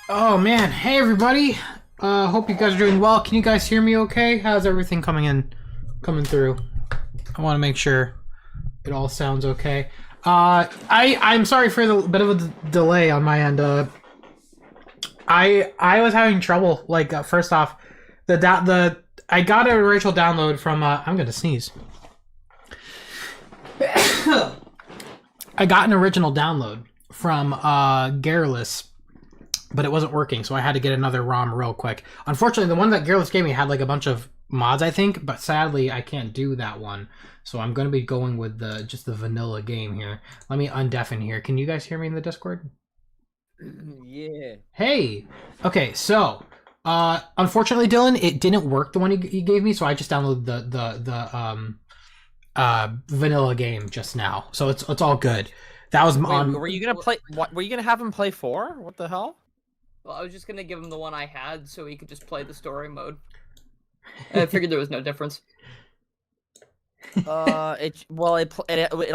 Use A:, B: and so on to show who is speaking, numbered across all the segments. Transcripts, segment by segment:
A: Oh man, hey everybody. Hope you guys are doing well. Can you guys hear me okay? How's everything coming through? I want to make sure it all sounds okay. I'm sorry for the bit of a delay on my end. I was having trouble. Like first off, I got a original download from I'm gonna sneeze. I got an original download from Garrulous, but it wasn't working, so I had to get another ROM real quick. Unfortunately, the one that Garrulous gave me had like a bunch of mods, I think, but sadly I can't do that one. So I'm going to be going with just the vanilla game here. Let me undeafen here. Can you guys hear me in the Discord?
B: Yeah.
A: Hey! Okay, so unfortunately, Dylan, it didn't work, the one you gave me, so I just downloaded the vanilla game just now. So it's all good. That was on.
B: Were you gonna play? What were you gonna have him play for? What the hell?
C: Well, I was just gonna give him the one I had so he could just play the story mode. I figured there was no difference.
B: It'll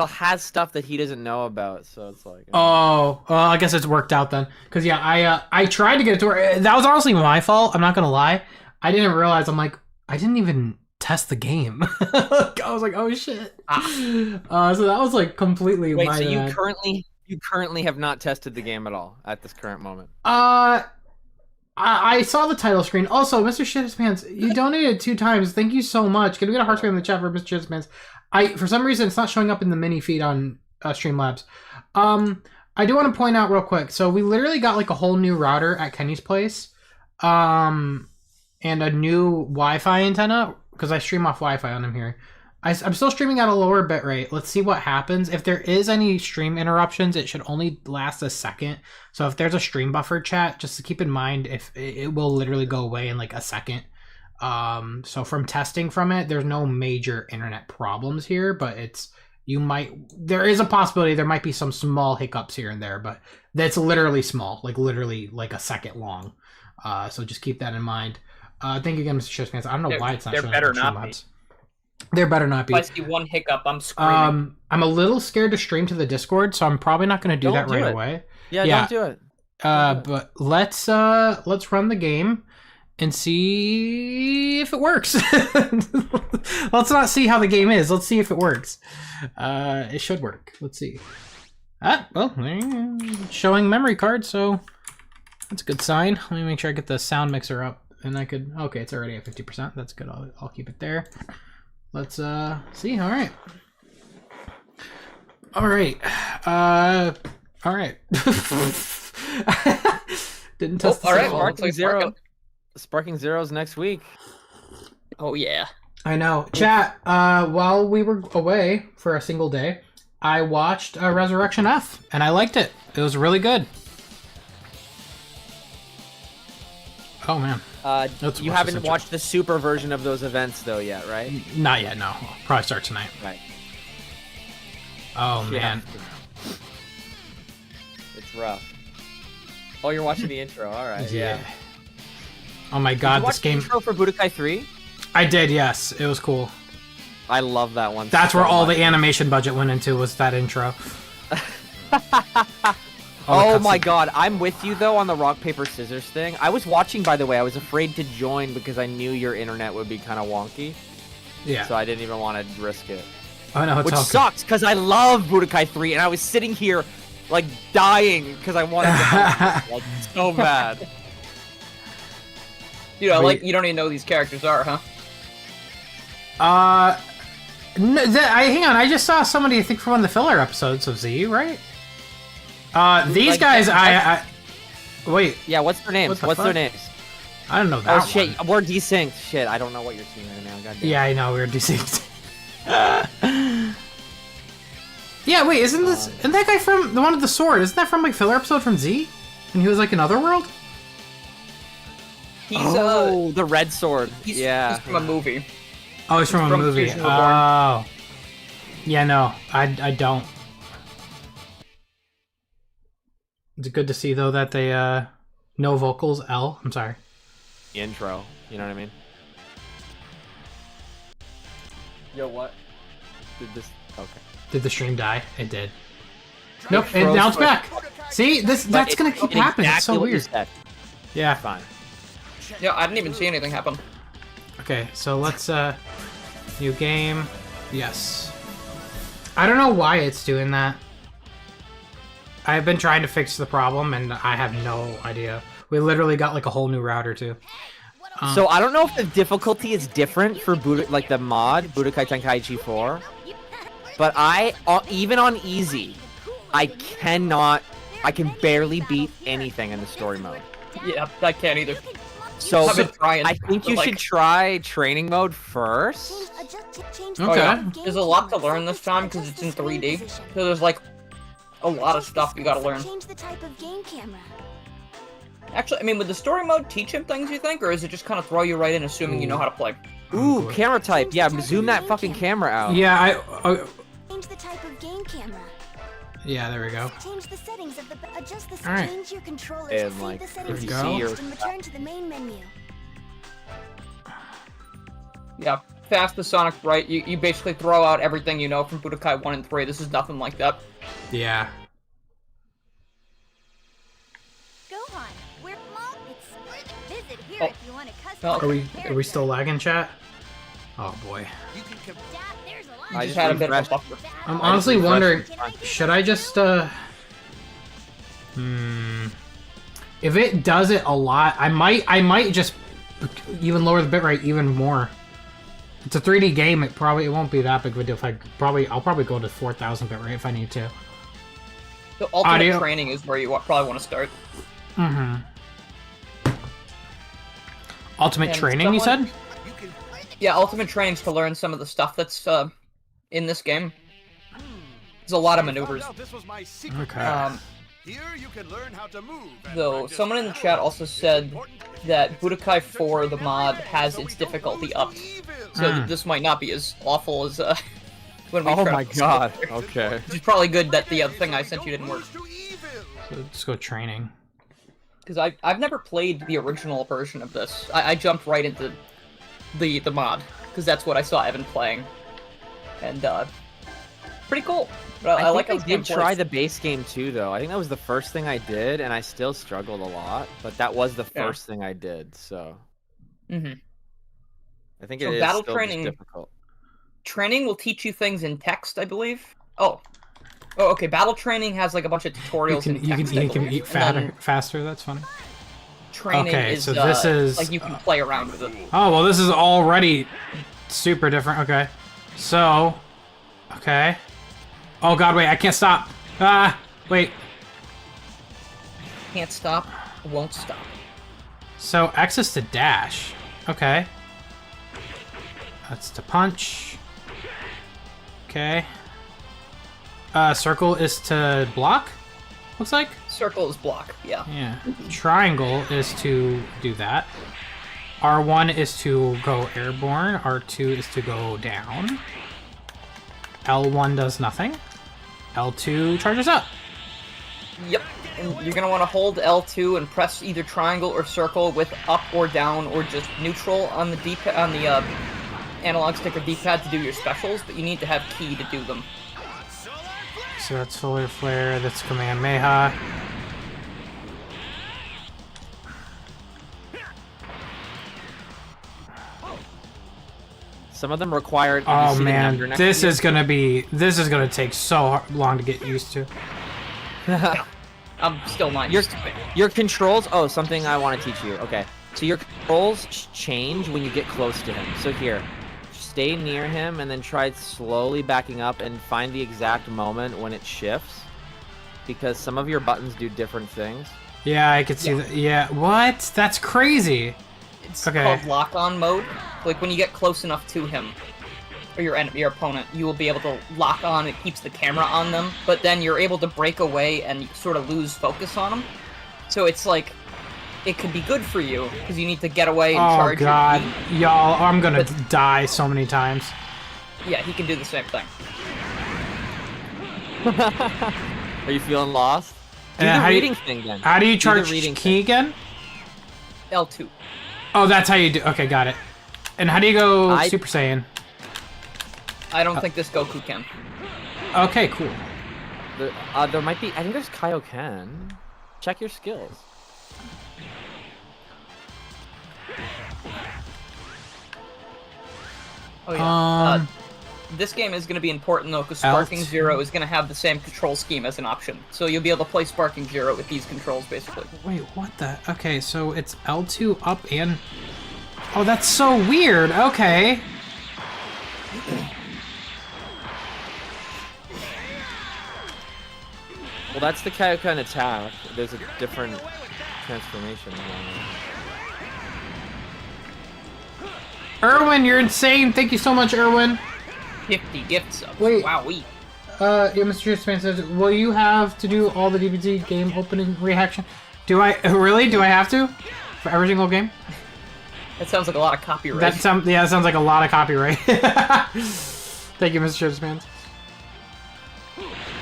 B: has stuff that he doesn't know about, so it's like.
A: Oh, well, I guess it's worked out then. Cause yeah, I tried to get it to work. That was honestly my fault. I'm not gonna lie. I didn't realize. I'm like, I didn't even test the game. I was like, oh shit. So that was like completely.
B: Wait,
A: my
B: so
A: bad.
B: you currently have not tested the game at all at this current moment?
A: I saw the title screen. Also, Mr. Shitpants, you donated 2 times. Thank you so much. Can we get a heart screen in the chat for Mr. Shitpants? For some reason, it's not showing up in the mini feed on Streamlabs. I do want to point out real quick. So we literally got like a whole new router at Kenny's place, and a new Wi-Fi antenna because I stream off Wi-Fi on him here. I'm still streaming at a lower bitrate. Let's see what happens. If there is any stream interruptions, it should only last a second. So if there's a stream buffer chat, just to keep in mind, if it will literally go away in like a second. So from testing from it, there's no major internet problems here, but there is a possibility there might be some small hiccups here and there, but that's literally small, like literally like a second long. So just keep that in mind. Thank you again, Mr. Shitpants. I don't know why it's not showing up in Streamlabs. There better not be.
C: If I see one hiccup, I'm screaming.
A: I'm a little scared to stream to the Discord, so I'm probably not going to do that right away.
B: Yeah, don't do it.
A: But let's run the game and see if it works. Let's not see how the game is. Let's see if it works. It should work. Let's see. Well, showing memory card, so that's a good sign. Let me make sure I get the sound mixer up, and I could. Okay, it's already at 50%. That's good. I'll keep it there. Let's see. All right. Didn't test.
C: All right.
B: Sparking Zero's next week.
C: Oh yeah.
A: I know. Chat. While we were away for a single day, I watched Resurrection F, and I liked it. It was really good. Oh man.
B: You haven't watched the super version of those events though yet, right?
A: Not yet, no. I'll probably start tonight.
B: Right.
A: Oh man.
B: It's rough. Oh, you're watching the intro. All right. Yeah.
A: Oh my god, this game.
B: The intro for Budokai 3?
A: I did, yes. It was cool.
B: I love that one.
A: That's where all the animation budget went into, was that intro.
B: Oh my god, I'm with you though on the rock, paper, scissors thing. I was watching, by the way. I was afraid to join because I knew your internet would be kind of wonky.
A: Yeah.
B: So I didn't even want to risk it.
A: Oh no,
B: which sucks because I love Budokai 3 and I was sitting here like dying because I wanted to help. Like so bad.
C: You know, like you don't even know who these characters are, huh?
A: No, hang on. I just saw somebody, I think, from one of the filler episodes of Z, right? These guys, wait.
B: Yeah, what's their names? What's their names?
A: I don't know that.
B: Oh shit, we're desynced. Shit, I don't know what you're seeing right now. God damn.
A: Yeah, I know we're desynced. Yeah, wait, isn't that guy from the one with the sword? Isn't that from like filler episode from Z? And he was like in Otherworld?
C: He's
B: the red sword.
C: He's from a movie.
A: Oh, he's from a movie. Oh. Yeah, no, I don't. It's good to see though that they no vocals. I'm sorry.
B: Intro, you know what I mean? Yo, what? Okay.
A: Did the stream die? It did. Nope, and now it's back. See, that's gonna keep happening. It's so weird. Yeah.
B: Fine.
C: Yeah, I didn't even see anything happen.
A: Okay, so let's new game. Yes. I don't know why it's doing that. I've been trying to fix the problem and I have no idea. We literally got like a whole new router too.
B: So I don't know if the difficulty is different for like the mod Budokai Tenkaichi 4, but even on easy, I can barely beat anything in the story mode.
C: Yeah, I can't either.
B: So
C: I've been trying,
B: I think you should try training mode first.
A: Okay.
C: Oh, yeah. There's a lot to learn this time because it's in 3D. So there's like a lot of stuff you gotta learn. Actually, I mean, would the story mode teach him things, you think? Or is it just kind of throw you right in assuming you know how to play?
B: Ooh, camera type. Yeah, zoom that fucking camera out.
A: Yeah,
D: Change the type of game camera.
A: yeah, there we go.
D: Change the settings of the adjust the
A: All right.
D: change your controller to
B: And
D: save
B: like,
D: the
B: if
D: settings
B: you
D: of
B: see
D: the
B: your
D: and return to the main menu.
C: Yeah, fast as Sonic, right? You basically throw out everything you know from Budokai 1 and 3. This is nothing like that.
A: Yeah.
D: Gohan, we're it's visit here
C: Oh.
D: if you want to
C: Well,
D: customize
A: Are we still lagging, chat? Oh boy.
D: There's a lot
C: I
B: I
C: just
B: just
C: had a bit of a
B: refreshed.
C: buffer.
A: I'm honestly
B: refreshed
A: wondering,
B: it.
A: should I just if it does it a lot, I might just even lower the bitrate even more. It's a 3D game, it won't be that big of a deal if I'll probably go to 4,000 bitrate if I need to.
C: The ultimate
A: Audio.
C: training is where you probably want to start.
A: Mm-hmm. Ultimate
C: And
A: training, you said?
C: someone- Yeah, ultimate training's to learn some of the stuff that's in this game. There's a lot of maneuvers.
A: Okay.
E: Here you can learn how to move. and
C: Though
E: practice
C: someone in the chat also said that Budokai 4, the mod, has its difficulty upped. So this might not be as awful as when we
B: Oh
C: tried
B: my
C: to
B: god.
C: start.
B: Okay.
C: Which is probably good that the other thing I sent you didn't work.
A: So let's go training.
C: Because I've never played the original version of this. I jumped right into the mod, because that's what I saw Evan playing. And, pretty cool. But I like how
B: I
C: this game
B: did try
C: plays.
B: the base game too, though. I think that was the first thing I did, and I still struggled a lot. But that was the
C: Yeah.
B: first thing I did, so
C: Mhm.
B: I think
C: So
B: it is
C: battle
B: still
C: training-
B: just difficult.
C: Training will teach you things in text, I believe. Oh, okay. Battle training has like a bunch of
A: You
C: tutorials
A: can
C: in text. I
A: eat
C: believe. And then
A: faster. That's funny.
C: training
A: Okay,
C: is
A: so this is,
C: like you can play around with it.
A: Oh well, this is already super different. Okay, so okay. Oh god, wait! I can't stop. Ah, wait.
C: Can't stop, won't stop.
A: So X is to dash. Okay. That's to punch. Okay. Circle is to block. Looks like.
C: Circle is block. Yeah.
A: Yeah. Triangle is to do that. R1 is to go airborne. R2 is to go down. L1 does nothing. L2 charges up.
C: Yep. And you're gonna want to hold L2 and press either triangle or circle with up or down or just neutral on the analog stick or D-pad to do your specials, but you need to have key to do them.
A: So that's Solar Flare, that's Kamehameha.
B: Some of them require. you
A: Oh
B: see the
A: man,
B: number next
A: this
B: to you?
A: is gonna take so long to get used to.
C: I'm still not used to it.
B: Your controls. Oh, something I want to teach you. Okay, so your controls change when you get close to him. So here, stay near him and then try slowly backing up and find the exact moment when it shifts, because some of your buttons do different things.
A: Yeah, I could see that. Yeah, what? That's crazy.
C: It's
A: Okay.
C: called lock-on mode. Like when you get close enough to him or your opponent, you will be able to lock on. It keeps the camera on them, but then you're able to break away and sort of lose focus on them. So it's like it could be good for you because you need to get away and
A: Oh
C: charge. your
A: god,
C: key.
A: y'all, I'm gonna
C: But-
A: die so many times.
C: Yeah, he can do the same thing.
B: Are you feeling lost? Do
A: And
B: the
A: how do you-
B: reading thing then.
A: How do you
B: Do the
A: charge
B: reading
A: key again?
C: L2.
A: Oh, that's how you do. Okay, got it. And how do you go
B: I-
A: Super Saiyan?
C: I don't think this Goku can.
A: Okay, cool.
B: There might be. I think there's Kaioken. Check your skills.
C: Oh yeah.
A: Um,
C: This game is going to be important though, because
A: Alt.
C: Sparking Zero is going to have the same control scheme as an option. So you'll be able to play Sparking Zero with these controls, basically.
A: wait, what the? Okay, so it's L2 up and... Oh, that's so weird. Okay.
B: Well, that's the kind of attack. There's a different transformation.
A: Erwin, you're insane. Thank you so much, Erwin.
C: 50 gift subs.
A: Wait.
C: Wowee.
A: Yeah, Mr. Span says, will you have to do all the DBZ game opening reaction? Do I really? Do I have to for every single game?
C: That sounds like a lot of copyright.
A: That sounds like a lot of copyright. Thank you, Mr. Span.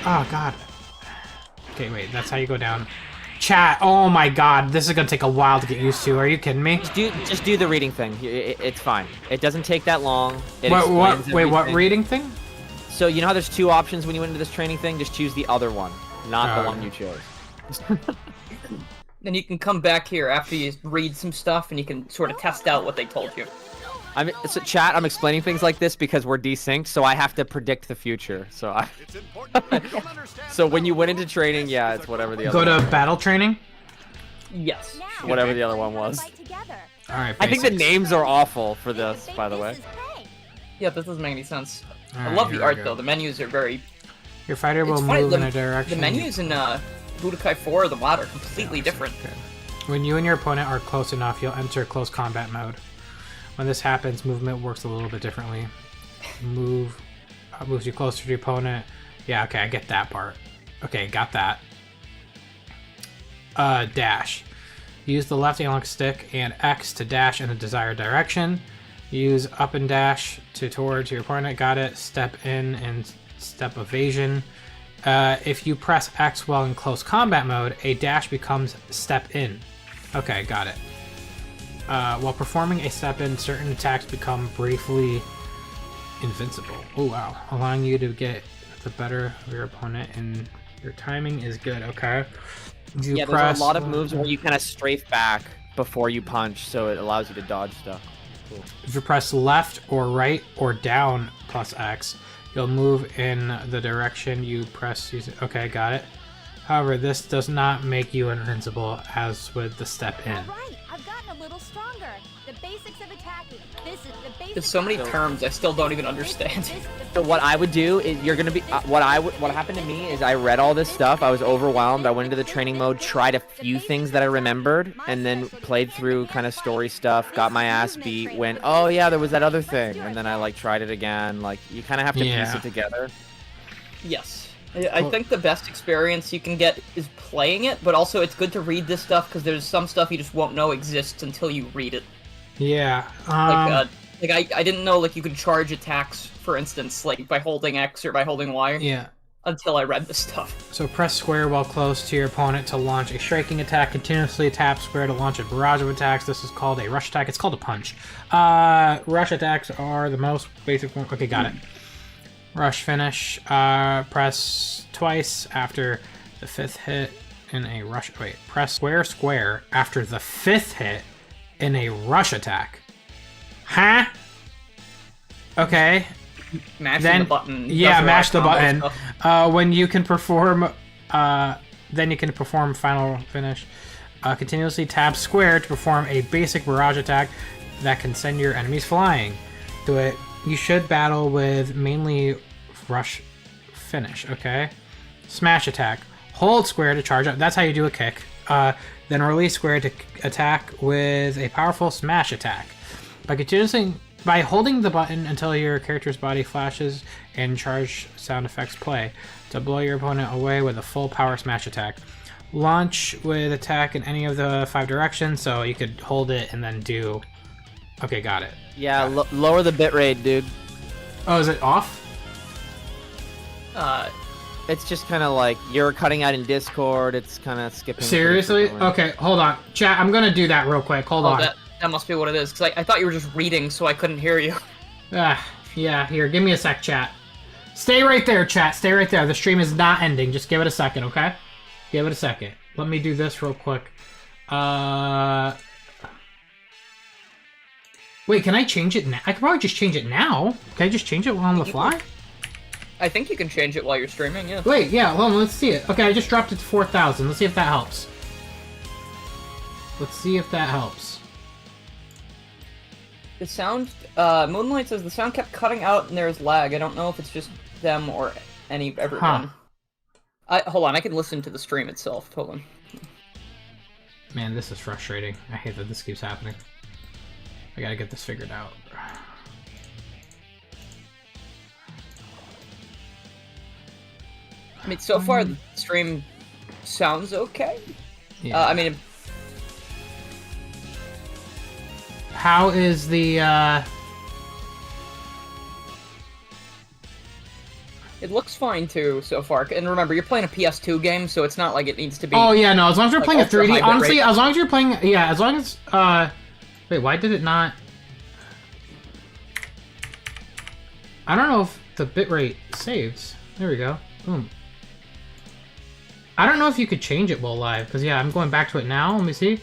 A: Oh God. Okay, wait. That's how you go down. Chat. Oh my God, this is gonna take a while to get used to. Are you kidding me?
B: Just do the reading thing. It's fine. It doesn't take that long. It
A: What?
B: explains
A: Wait, what
B: everything.
A: reading thing?
B: So you know how there's 2 options when you went into this training thing? Just choose the other one, not the
A: Oh,
B: one
A: okay.
B: you chose.
C: Then you can come back here after you read some stuff, and you can sort of test out what they told you.
B: So chat, I'm explaining things like this because we're desynced, so I have to predict the future. So
E: It's important that you understand
B: so when you went into training, yeah, it's whatever the
A: Go
B: other
A: to battle training.
C: Yes.
D: Now,
B: Whatever the other one was.
D: fight together.
A: All right.
B: I think the
A: basics.
B: names are awful for this, by the way.
C: Yeah, that doesn't make any sense. I
A: Alright,
C: love
A: here
C: the
A: we
C: art
A: go.
C: though. The menus are very.
A: Your fighter will
C: It's funny,
A: move in a
C: the
A: direction.
C: menus in Budokai 4 the mod are completely different.
A: Okay. When you and your opponent are close enough, you'll enter close combat mode. When this happens, movement works a little bit differently. Moves you closer to your opponent. Yeah, okay, I get that part. Okay, got that. Dash. Use the left analog stick and X to dash in the desired direction. Use up and dash towards your opponent. Got it. Step in and step evasion. If you press X while in close combat mode, a dash becomes step in. Okay, got it. While performing a step in, certain attacks become briefly invincible. Oh wow, allowing you to get the better of your opponent, and your timing is good. Okay. You
B: Yeah, there's a lot of moves where you kind of strafe back before you punch, so it allows you to dodge stuff. Cool.
A: If you press left or right or down plus X, you'll move in the direction you press. Okay, got it. However, this does not make you invincible as with the step in.
D: All right, I've gotten a little stronger. The basics of attacking. This is the basics.
C: There's so many terms I still don't even understand.
B: So what I would do is you're gonna be what happened to me is I read all this stuff. I was overwhelmed. I went into the training mode, tried a few things that I remembered, and then played through kind of story stuff. Got my ass beat. Went, oh yeah, there was that other thing, and then I like tried it again. Like you kind of have to piece it together.
C: Yes. I think the best experience you can get is playing it, but also it's good to read this stuff because there's some stuff you just won't know exists until you read it.
A: Yeah.
C: Like I didn't know like you could charge attacks, for instance, like by holding X or by holding Y.
A: Yeah.
C: Until I read this stuff.
A: So press square while close to your opponent to launch a striking attack. Continuously tap square to launch a barrage of attacks. This is called a rush attack. It's called a punch. Rush attacks are the most basic one. Okay, got it. Rush finish. Press twice after the 5th hit in a rush. Wait, press square after the 5th hit in a rush attack. Huh? Okay.
C: Mashing the button.
A: Yeah,
C: does
A: mash the
C: combo
A: button.
C: stuff.
A: When you can perform, then you can perform final finish. Continuously tap square to perform a basic barrage attack that can send your enemies flying. Do it. You should battle with mainly rush finish. Okay. Smash attack. Hold square to charge up. That's how you do a kick. Then release square to attack with a powerful smash attack. By holding the button until your character's body flashes and charge sound effects play to blow your opponent away with a full power smash attack. Launch with attack in any of the 5 directions, so you could hold it and then do... Okay, got it.
B: Yeah, lower the bitrate, dude.
A: Oh, is it off?
B: It's just kind of like you're cutting out in Discord. It's kind of skipping.
A: Seriously?
B: pretty frequently.
A: Okay, hold on. Chat, I'm gonna do that real quick. Hold on.
C: That must be what it is, because I thought you were just reading, so I couldn't hear you.
A: Yeah, here, give me a sec, chat. Stay right there, chat. Stay right there. The stream is not ending. Just give it a second, okay? Give it a second. Let me do this real quick. Wait, can I change it now? I could probably just change it now. Can I just change it while on the fly?
C: I think you can change it while you're streaming, yeah.
A: Wait, yeah, hold on, let's see it. Okay, I just dropped it to 4,000. Let's see if that helps. Let's see if that helps.
C: The sound, Moonlight says the sound kept cutting out and there's lag. I don't know if it's just them or everyone. Hold on, I can listen to the stream itself. Hold on.
A: Man, this is frustrating. I hate that this keeps happening. I gotta get this figured out.
C: I mean, so far the stream sounds okay.
A: Yeah.
C: I mean,
A: how is the,
C: it looks fine too so far. And remember, you're playing a PS2 game, so it's not like it needs to be.
A: Oh yeah, no. As long as you're playing a
C: ultra
A: 3D,
C: high
A: honestly,
C: bitrate.
A: as long as you're playing, yeah, as long as, wait, why did it not? I don't know if the bitrate saves. There we go. Boom. I don't know if you could change it while live, because yeah, I'm going back to it now. Let me see.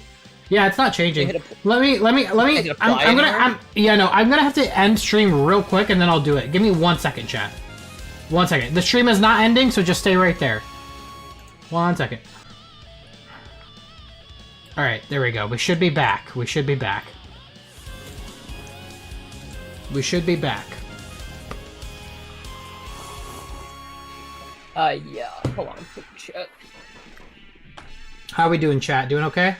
A: Yeah, it's not changing. Let me. I'm gonna have to end stream real quick, and then I'll do it. Give me 1 second, chat. 1 second. The stream is not ending, so just stay right there. 1 second. All right, there we go. We should be back. We should be back. We should be back.
C: Yeah. Hold on. Quick chat.
A: How we doing, chat? Doing okay?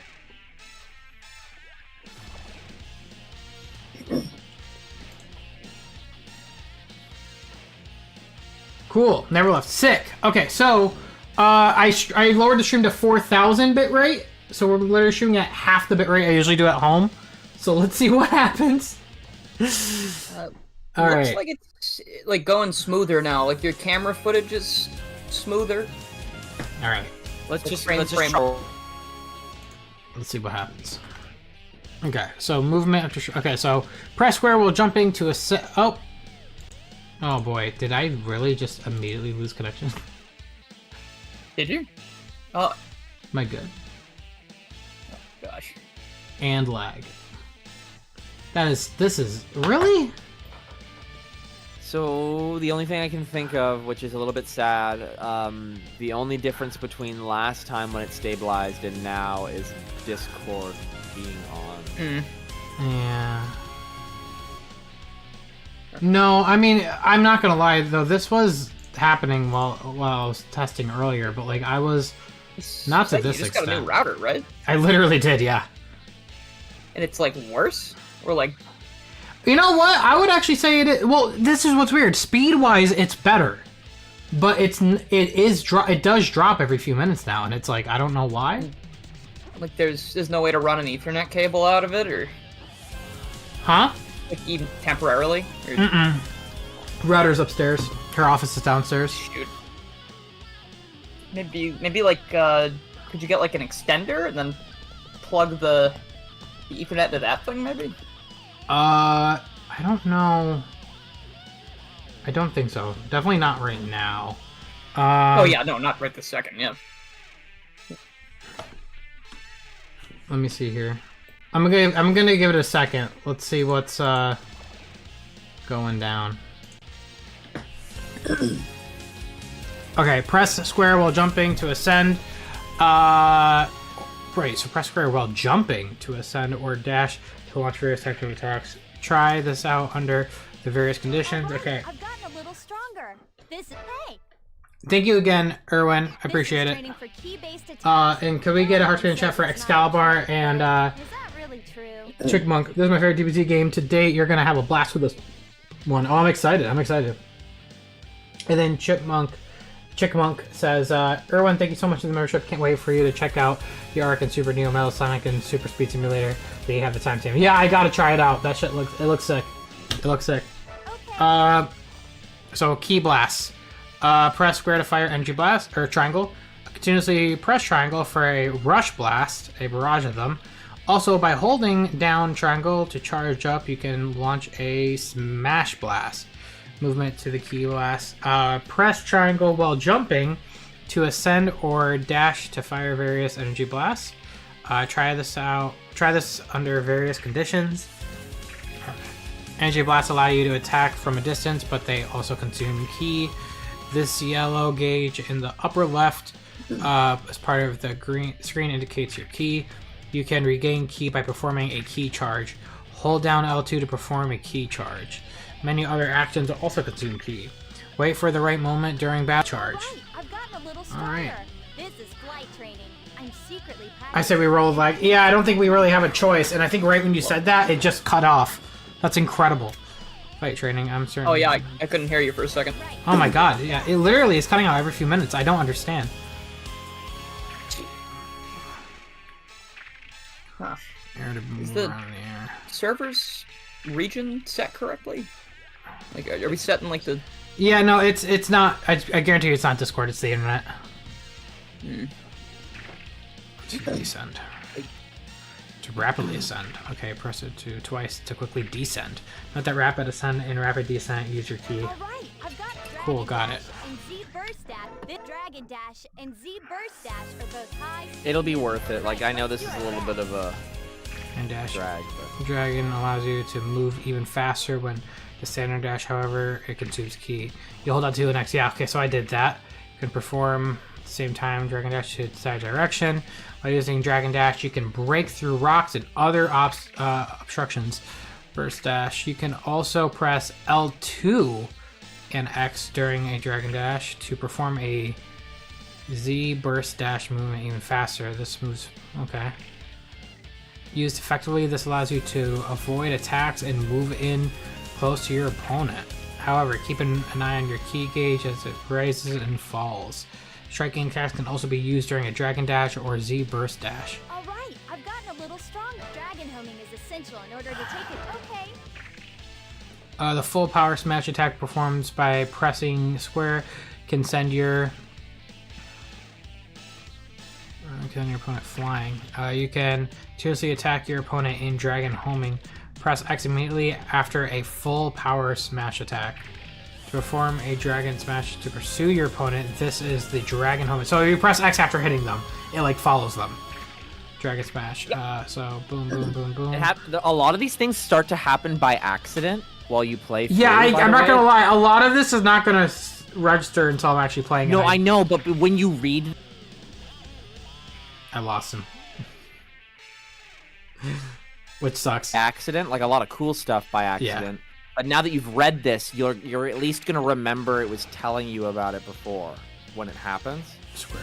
A: Cool. Never left. Sick. Okay, so I lowered the stream to 4,000 bitrate, so we're literally shooting at half the bitrate I usually do at home. So let's see what happens. All right.
C: Looks like it's like going smoother now. Like your camera footage is smoother.
A: All right.
B: Let's
C: Like
B: just
C: frame
B: let's
C: to frame.
B: just
A: Let's see what happens. Okay, so movement after. Okay, so press square while jumping to a set. Oh. Oh boy, did I really just immediately lose connection?
C: Did you? Oh
A: Am I good?
C: gosh.
A: And lag. This is really?
B: So the only thing I can think of, which is a little bit sad, the only difference between last time when it stabilized and now is Discord being on.
A: Yeah. No, I mean, I'm not gonna lie though. This was happening while I was testing earlier, but like I was not to this
C: You just got a
A: extent.
C: new router, right?
A: I literally did, yeah.
C: And it's like worse, or like
A: You know what? I would actually say it is. Well, this is what's weird. Speed-wise, it's better, but it does drop every few minutes now, and it's like I don't know why.
C: like there's no way to run an Ethernet cable out of it, or
A: Huh?
C: like even temporarily. Or,
A: Mm-mm. Router's upstairs. Her office is downstairs.
C: shoot. Maybe like could you get like an extender and then plug the Ethernet to that thing maybe?
A: I don't know. I don't think so. Definitely not right now.
C: Oh yeah, no, not right this second. Yeah.
A: Let me see here. I'm gonna give it a second. Let's see what's going down. Okay, press square while jumping to ascend. Right, so press square while jumping to ascend or dash to launch various types of attacks. Try this out under the various conditions. Okay.
D: I've gotten a little stronger. Hey.
A: Thank you again, Erwin. I appreciate it. And can we get a heart in chat for Excalibur and
D: Is that really true?
A: Chickmonk? This is my favorite DBZ game to date. You're gonna have a blast with this one. Oh, I'm excited. I'm excited. And then Chickmonk says, Erwin, thank you so much for the membership. Can't wait for you to check out the Arc and Super Neo Metal Sonic and Super Speed Simulator. Do you have the time to? Yeah, I gotta try it out. That shit looks sick. It looks sick.
D: Okay.
A: So key blasts. Press square to fire energy blast, or triangle. Continuously press triangle for a rush blast, a barrage of them. Also, by holding down triangle to charge up, you can launch a smash blast. Movement to the key blast. Press triangle while jumping to ascend or dash to fire various energy blasts. Try this out. Try this under various conditions. Energy blasts allow you to attack from a distance, but they also consume ki. This yellow gauge in the upper left as part of the green screen indicates your ki. You can regain ki by performing a ki charge. Hold down L2 to perform a ki charge. Many other actions also consume ki. Wait for the right moment during battle charge.
D: Alright, I've gotten a little stronger.
A: Alright.
D: This is flight training. I'm secretly
A: I said we rolled like, yeah, I don't think we really have a choice, and I think right when you said that, it just cut off. That's incredible. Fight training, I'm certain.
C: Oh yeah, I couldn't hear you for a second.
A: Oh my god, yeah, it literally is cutting out every few minutes. I don't understand.
C: Huh.
A: Air to move
C: Is the
A: around the air.
C: server's region set correctly? Like, are we setting like the?
A: Yeah, no, it's not. I guarantee you it's not Discord. It's the internet. To descend. To rapidly ascend. Okay, press it to twice to quickly descend. Not that rapid ascend and rapid descent. Use your key.
D: Alright, I've got
A: Cool, got it.
D: and Z burst dash. This dragon dash and Z burst dash are both high.
B: It'll be worth it. Like, I know this is a little bit of a
A: And dash.
B: drag, but
A: Dragon allows you to move even faster when the standard dash, however, it consumes key. You hold on to the next. Yeah, okay, so I did that. You can perform at the same time Dragon Dash to the desired direction. By using Dragon Dash, you can break through rocks and other obstructions. Burst Dash. You can also press L2 and X during a Dragon Dash to perform a Z Burst Dash movement even faster. This moves... okay. Used effectively, this allows you to avoid attacks and move in close to your opponent. However, keep an eye on your ki gauge as it rises and falls. Striking attacks can also be used during a Dragon Dash or Z Burst Dash.
D: Alright, I've gotten a little stronger. Dragon homing is essential in order to take it. Okay.
A: The full power smash attack performed by pressing square can send your opponent flying. You can seriously attack your opponent in Dragon Homing. Press X immediately after a full power smash attack. To perform a Dragon Smash to pursue your opponent, this is the Dragon Homing. So if you press X after hitting them, it like follows them. Dragon Smash. So boom, boom, boom, boom.
B: a lot of these things start to happen by accident while you play.
A: Yeah, I'm not gonna lie. A lot of this is not gonna register until I'm actually playing.
B: No, I know, but when you read,
A: I lost him. Which sucks.
B: Accident, like a lot of cool stuff by accident. But now that you've read this, you're at least gonna remember it was telling you about it before when it happens.
A: Square.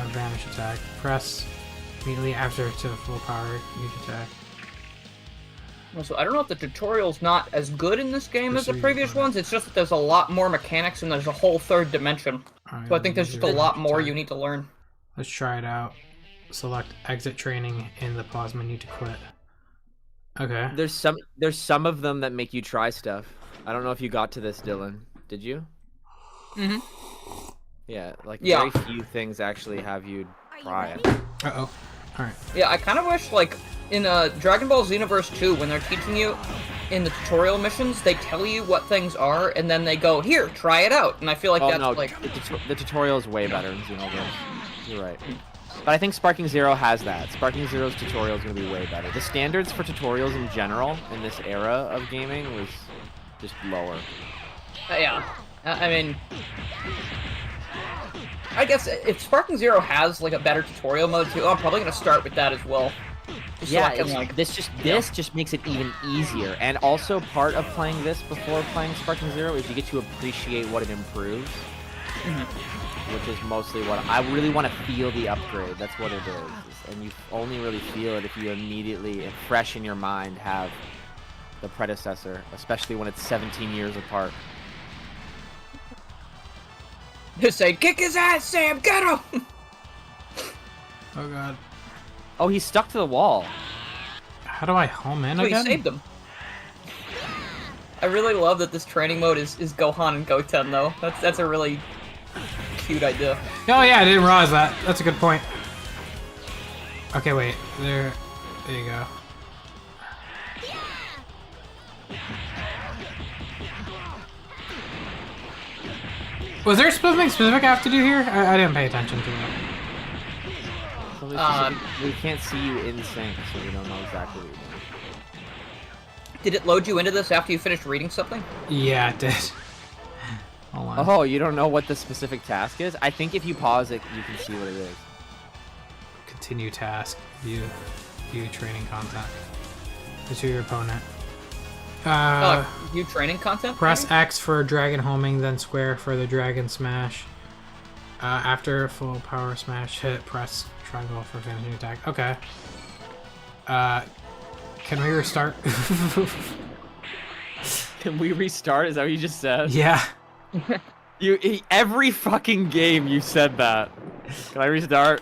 A: Vanish attack. Press immediately after to full power. Huge attack.
C: So I don't know if the tutorial's not as good in this game as the previous ones. It's just that there's a lot more mechanics and there's a whole third dimension. So I think there's just a lot more you need to learn.
A: Let's try it out. Select exit training in the pause menu to quit. Okay.
B: There's some of them that make you try stuff. I don't know if you got to this, Dylan. Did you?
C: Mm-hmm.
B: Yeah, like
C: Yeah.
B: very few things actually have you try it.
A: Uh-oh. Alright.
C: Yeah, I kind of wish, like, in Dragon Ball Xenoverse 2, when they're teaching you in the tutorial missions, they tell you what things are, and then they go, here, try it out. And I feel like that's, like...
B: The tutorial is way better in Xenoverse. You're right. But I think Sparking Zero has that. Sparking Zero's tutorial is going to be way better. The standards for tutorials in general in this era of gaming was just lower.
C: Yeah. I mean... I guess if Sparking Zero has, like, a better tutorial mode, too, I'm probably going to start with that as well. Just
B: Yeah,
C: so I can, like,
B: this just makes it even easier. And also part of playing this before playing Sparking Zero is you get to appreciate what it improves. Which is mostly what I really want to feel the upgrade. That's what it is. And you only really feel it if you immediately, fresh in your mind, have the predecessor, especially when it's 17 years apart.
C: Just say, kick his ass, Sam, get him!
A: Oh god.
B: Oh, he's stuck to the wall.
A: How do I home in
C: Oh,
A: again?
C: you saved him. I really love that this training mode is Gohan and Goten, though. That's a really cute idea.
A: Oh yeah, I didn't realize that. That's a good point. Okay, wait. There you go. Was there something specific I have to do here? I didn't pay attention to that.
B: We can't see you in sync, so we don't know exactly what you're doing.
C: Did it load you into this after you finished reading something?
A: Yeah, it did. Hold on.
B: Oh, you don't know what the specific task is? I think if you pause it, you can see what it is.
A: Continue task. View training content. Pursue your opponent.
C: View training content?
A: Press
C: maybe?
A: X for dragon homing, then square for the dragon smash. After full power smash hit, press triangle for finishing attack. Okay. Can we restart?
B: Can we restart? Is that what you just said?
A: Yeah.
B: Every fucking game you said that. Can I restart?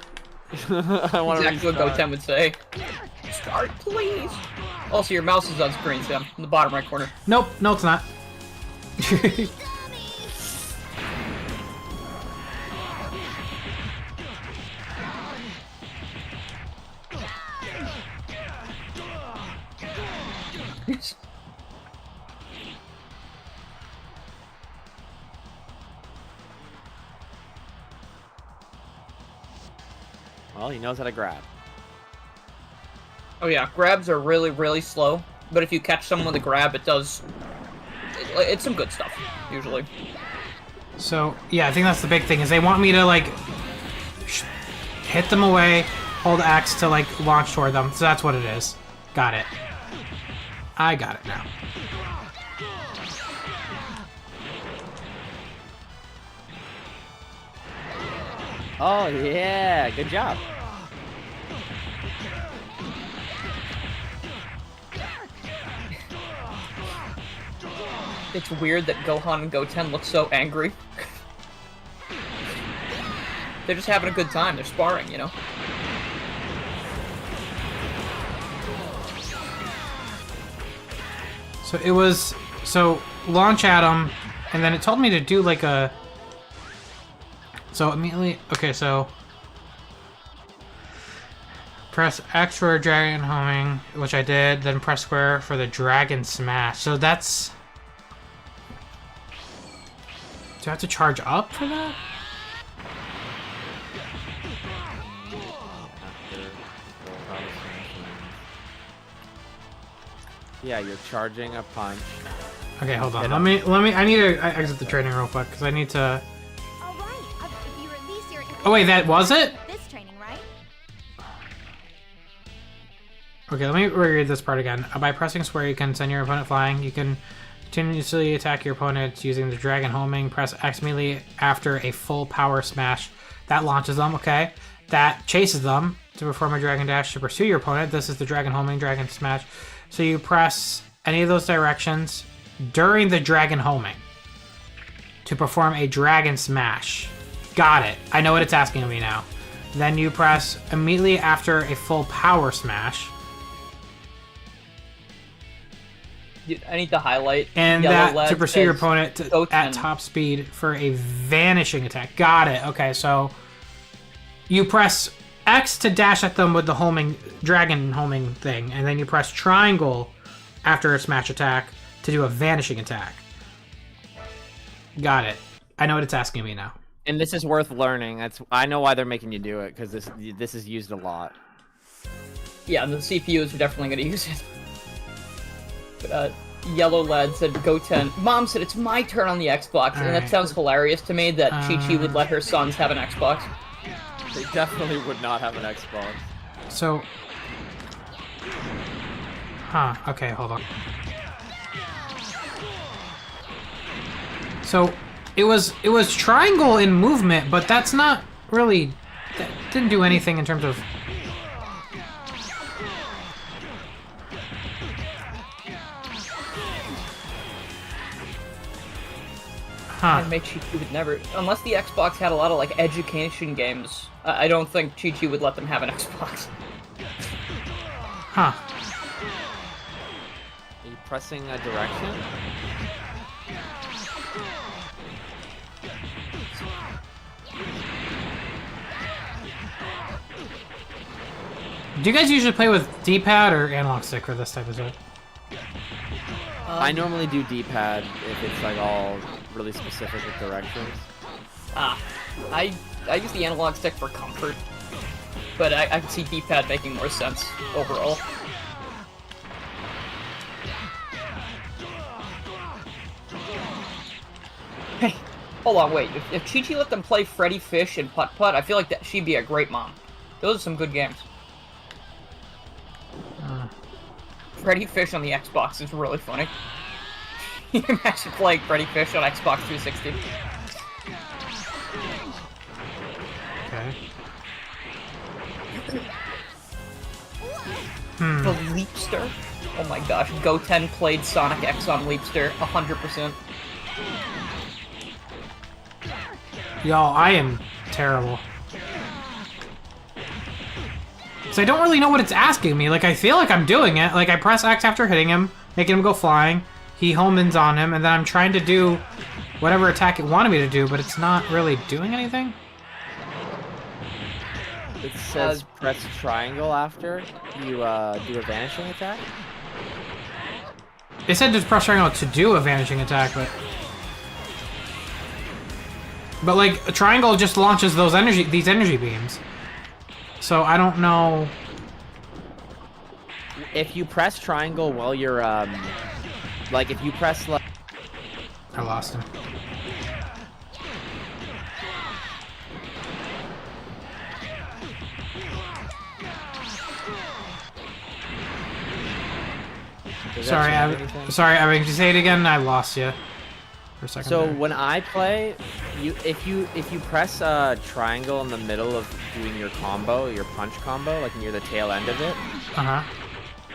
B: I want to
C: Exactly what Goten would say. Start, please. Also, your mouse is on screen, Sam, in the bottom right corner.
A: Nope. No, it's not.
B: Well, he knows how to grab.
C: Oh yeah, grabs are really, really slow. But if you catch someone with a grab, it does... It's some good stuff, usually.
A: So, yeah, I think that's the big thing, is they want me to, like, hit them away, hold X to, like, launch toward them. So that's what it is. Got it. I got it now.
B: Oh, yeah. Good job.
C: It's weird that Gohan and Goten look so angry. They're just having a good time. They're sparring, you know?
A: So it was... So, launch at them, and then it told me to do, like, a... So, immediately... Okay, so... Press X for dragon homing, which I did, then press square for the dragon smash. So that's... Do I have to charge up for that?
B: Yeah, you're charging a punch.
A: Okay, hold on. Let me. I need to exit the training real quick because I need to.
D: All right. If you release your...
A: Oh wait, that was it?
D: This training, right?
A: Okay, let me reread this part again. By pressing square, you can send your opponent flying. You can continuously attack your opponent using the dragon homing. Press X immediately after a full power smash. That launches them, okay? That chases them to perform a dragon dash to pursue your opponent. This is the dragon homing, dragon smash. So you press any of those directions during the dragon homing to perform a dragon smash. Got it. I know what it's asking of me now. Then you press immediately after a full power smash.
C: I need to highlight
A: And
C: yellow
A: that
C: LED
A: to pursue your
C: says
A: opponent
C: Goten.
A: at top speed for a vanishing attack. Got it. Okay, so you press X to dash at them with the homing dragon homing thing, and then you press triangle after a smash attack to do a vanishing attack. Got it. I know what it's asking me now.
B: And this is worth learning. I know why they're making you do it, because this is used a lot.
C: Yeah, the CPUs are definitely going to use it. Yellow LED said Goten. Mom said it's my turn on the Xbox, and that
A: Alright.
C: sounds hilarious to me that Chi-Chi would let her sons have an Xbox.
B: They definitely would not have an Xbox.
A: So, okay, hold on. So, it was triangle in movement, but that's not really, that didn't do anything in terms of.
C: And make Chi-Chi would never, unless the Xbox had a lot of like education games. I don't think Chi-Chi would let them have an Xbox.
A: Huh.
B: Are you pressing a direction?
A: Do you guys usually play with D-pad or analog stick for this type of stuff?
B: I normally do D-pad if it's like all really specific with directions.
C: I use the analog stick for comfort, but I can see D-pad making more sense overall. Hold on, wait. If Chi-Chi let them play Freddy Fish and Putt Putt, I feel like that she'd be a great mom. Those are some good games. Freddy Fish on the Xbox is really funny. You can imagine playing Freddy Fish on Xbox 360.
A: Okay.
C: The Leapster? Oh my gosh, Goten played Sonic X on Leapster 100%.
A: Yo, I am terrible. So I don't really know what it's asking me. Like, I feel like I'm doing it. Like, I press X after hitting him, making him go flying. He home-ins on him, and then I'm trying to do whatever attack it wanted me to do, but it's not really doing anything.
B: It says press triangle after you do a vanishing attack.
A: It said just press triangle to do a vanishing attack, but like a triangle just launches these energy beams. So I don't know.
B: If you press triangle while you're like if you press like
A: I lost him. Sorry, Evan, could you say it again? I lost you for a second.
B: So
A: there.
B: when I play, if you press triangle in the middle of doing your combo, your punch combo, like near the tail end of it,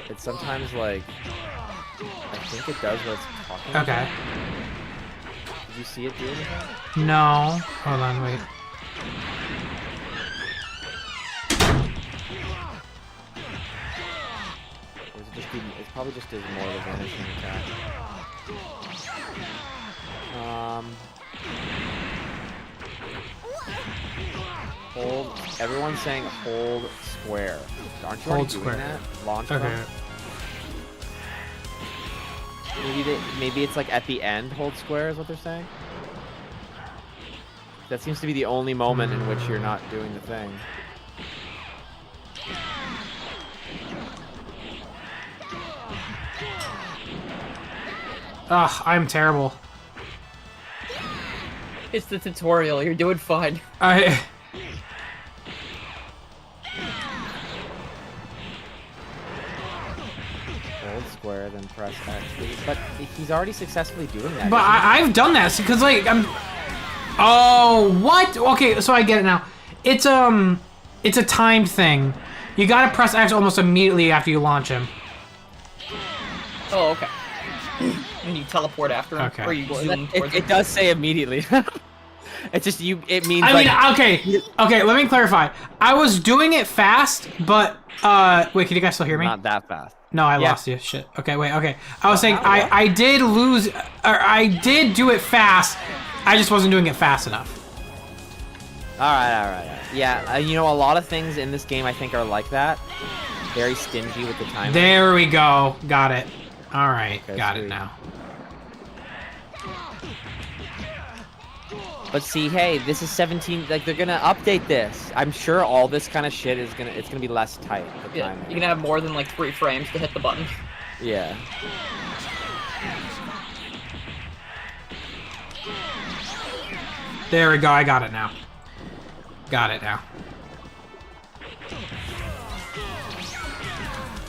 B: it's sometimes like I think it does what it's talking about.
A: Okay.
B: Did you see it do anything?
A: No. Hold on, wait.
B: It probably just does more of a vanishing attack. Hold. Everyone's saying hold square. Aren't you
A: Hold
B: already doing
A: square.
B: that? Launch
A: Okay.
B: them? Maybe it's like at the end, hold square is what they're saying. That seems to be the only moment in which you're not doing the thing.
A: Ugh, I'm terrible.
C: It's the tutorial, you're doing fine.
A: I...
B: Hold square, then press X. But he's already successfully doing that.
A: But I've done that because like I'm. Oh, what? Okay, so I get it now. It's a timed thing. You gotta press X almost immediately after you launch him.
C: Oh, okay. And you teleport after him,
A: Okay.
C: or you zoom towards
B: It does say immediately. It's just you. It means.
A: I
B: like,
A: mean, okay. Let me clarify. I was doing it fast, but wait, can you guys still hear me?
B: not that fast.
A: No, I
B: Yeah.
A: lost you. Shit. Okay, wait. Okay, I was saying I did lose, or I did do it fast. I just wasn't doing it fast enough.
B: All right. Yeah, you know, a lot of things in this game I think are like that. Very stingy with the time.
A: There we go. Got it. All right,
B: Okay,
A: got it
B: sweet.
A: now.
B: But see, hey, this is 17. Like they're gonna update this. I'm sure all this kind of shit is it's gonna be less tight. The
C: Yeah,
B: timing.
C: you can have more than like 3 frames to hit the button.
B: Yeah.
A: There we go. I got it now. Got it now.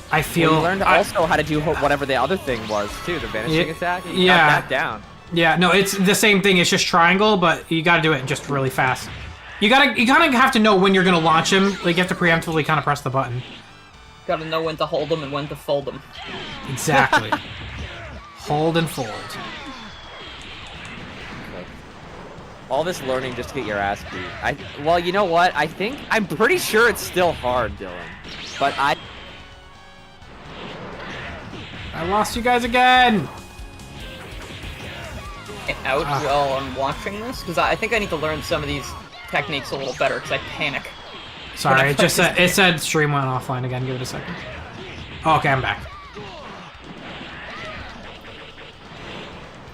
A: I feel.
B: Well, you learned also how to do whatever the other thing was too, the vanishing attack. You
A: yeah.
B: got that down.
A: Yeah, no, it's the same thing. It's just triangle, but you gotta do it just really fast. You kind of have to know when you're gonna launch him. Like you have to preemptively kind of press the button.
C: Gotta know when to hold them and when to fold them.
A: Exactly. Hold and fold.
B: All this learning just to get your ass beat. Well, you know what? I'm pretty sure it's still hard, Dylan. But I
A: lost you guys again.
C: Out while I'm watching this, because I think I need to learn some of these techniques a little better, because I panic.
A: Sorry, it just said stream went offline again. Give it a second. Oh, okay, I'm back.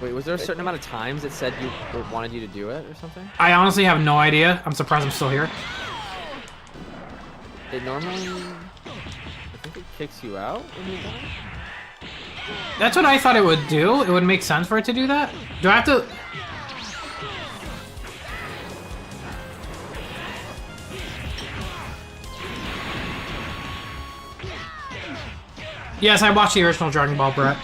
B: Wait, was there a certain amount of times it said it wanted you to do it or something?
A: I honestly have no idea. I'm surprised I'm still here.
B: It normally, I think it kicks you out when you're done.
A: That's what I thought it would do. It would make sense for it to do that. Do I have to? Yes, I watched the original Dragon Ball, Brett.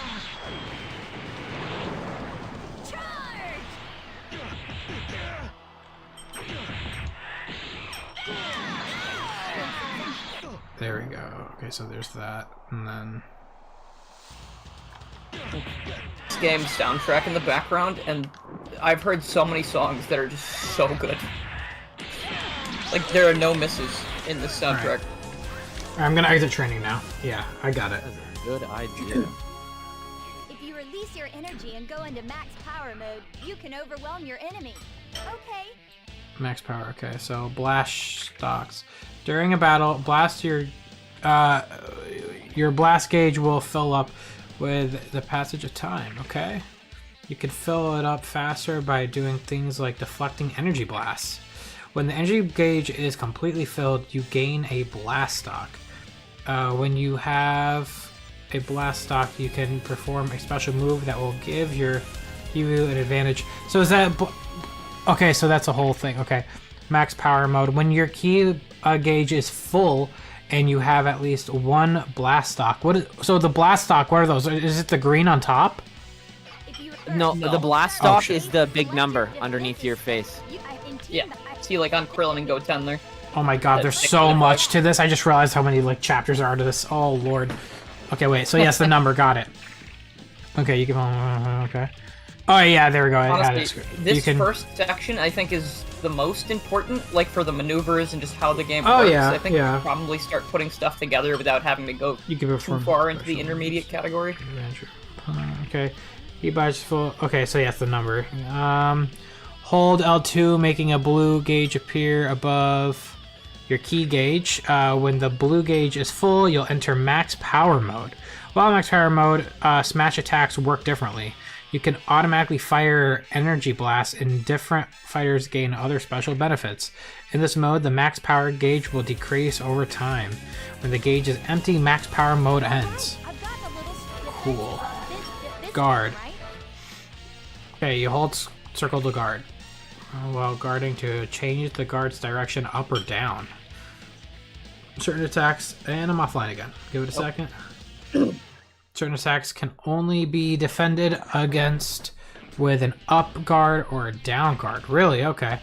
A: There we go. Okay, so there's that, and then...
C: This game's soundtrack in the background, and I've heard so many songs that are just so good. Like, there are no misses in this soundtrack.
A: Alright, I'm gonna exit training now. Yeah, I got it.
B: That's a good idea.
D: If you release your energy and go into max power mode, you can overwhelm your enemy. Okay.
A: Max power, okay, so blast stocks. During a battle, your blast gauge will fill up with the passage of time, okay? You can fill it up faster by doing things like deflecting energy blasts. When the energy gauge is completely filled, you gain a blast stock. When you have a blast stock, you can perform a special move that will give you an advantage. So is that... Okay, so that's a whole thing. Okay, max power mode. When your key gauge is full and you have at least one blast stock. So the blast stock, what are those? Is it the green on top?
B: No, the blast stock is the big number underneath your face.
C: Yeah. See, like on Krillin and Goten there.
A: Oh my god, there's so much to this. I just realized how many like chapters there are to this. Oh lord. Okay, wait. So yes, the number. Got it. Okay, you can... Okay. Oh yeah, there we go.
C: Honestly, this first section I think is the most important, like for the maneuvers and just how the game works.
A: Yeah,
C: I think you can probably start putting stuff together without having to go too far into the intermediate category.
A: Okay. He buys full. Okay, so yes, the number. Hold L2, making a blue gauge appear above your key gauge. When the blue gauge is full, you'll enter max power mode. While max power mode, smash attacks work differently. You can automatically fire energy blasts, and different fighters gain other special benefits. In this mode, the max power gauge will decrease over time. When the gauge is empty, max power mode ends. Cool. Guard. Okay, you hold circle to guard. While guarding to change the guard's direction up or down. Certain attacks, and I'm offline again. Give it a second. Certain attacks can only be defended against with an up guard or a down guard. Really? Okay.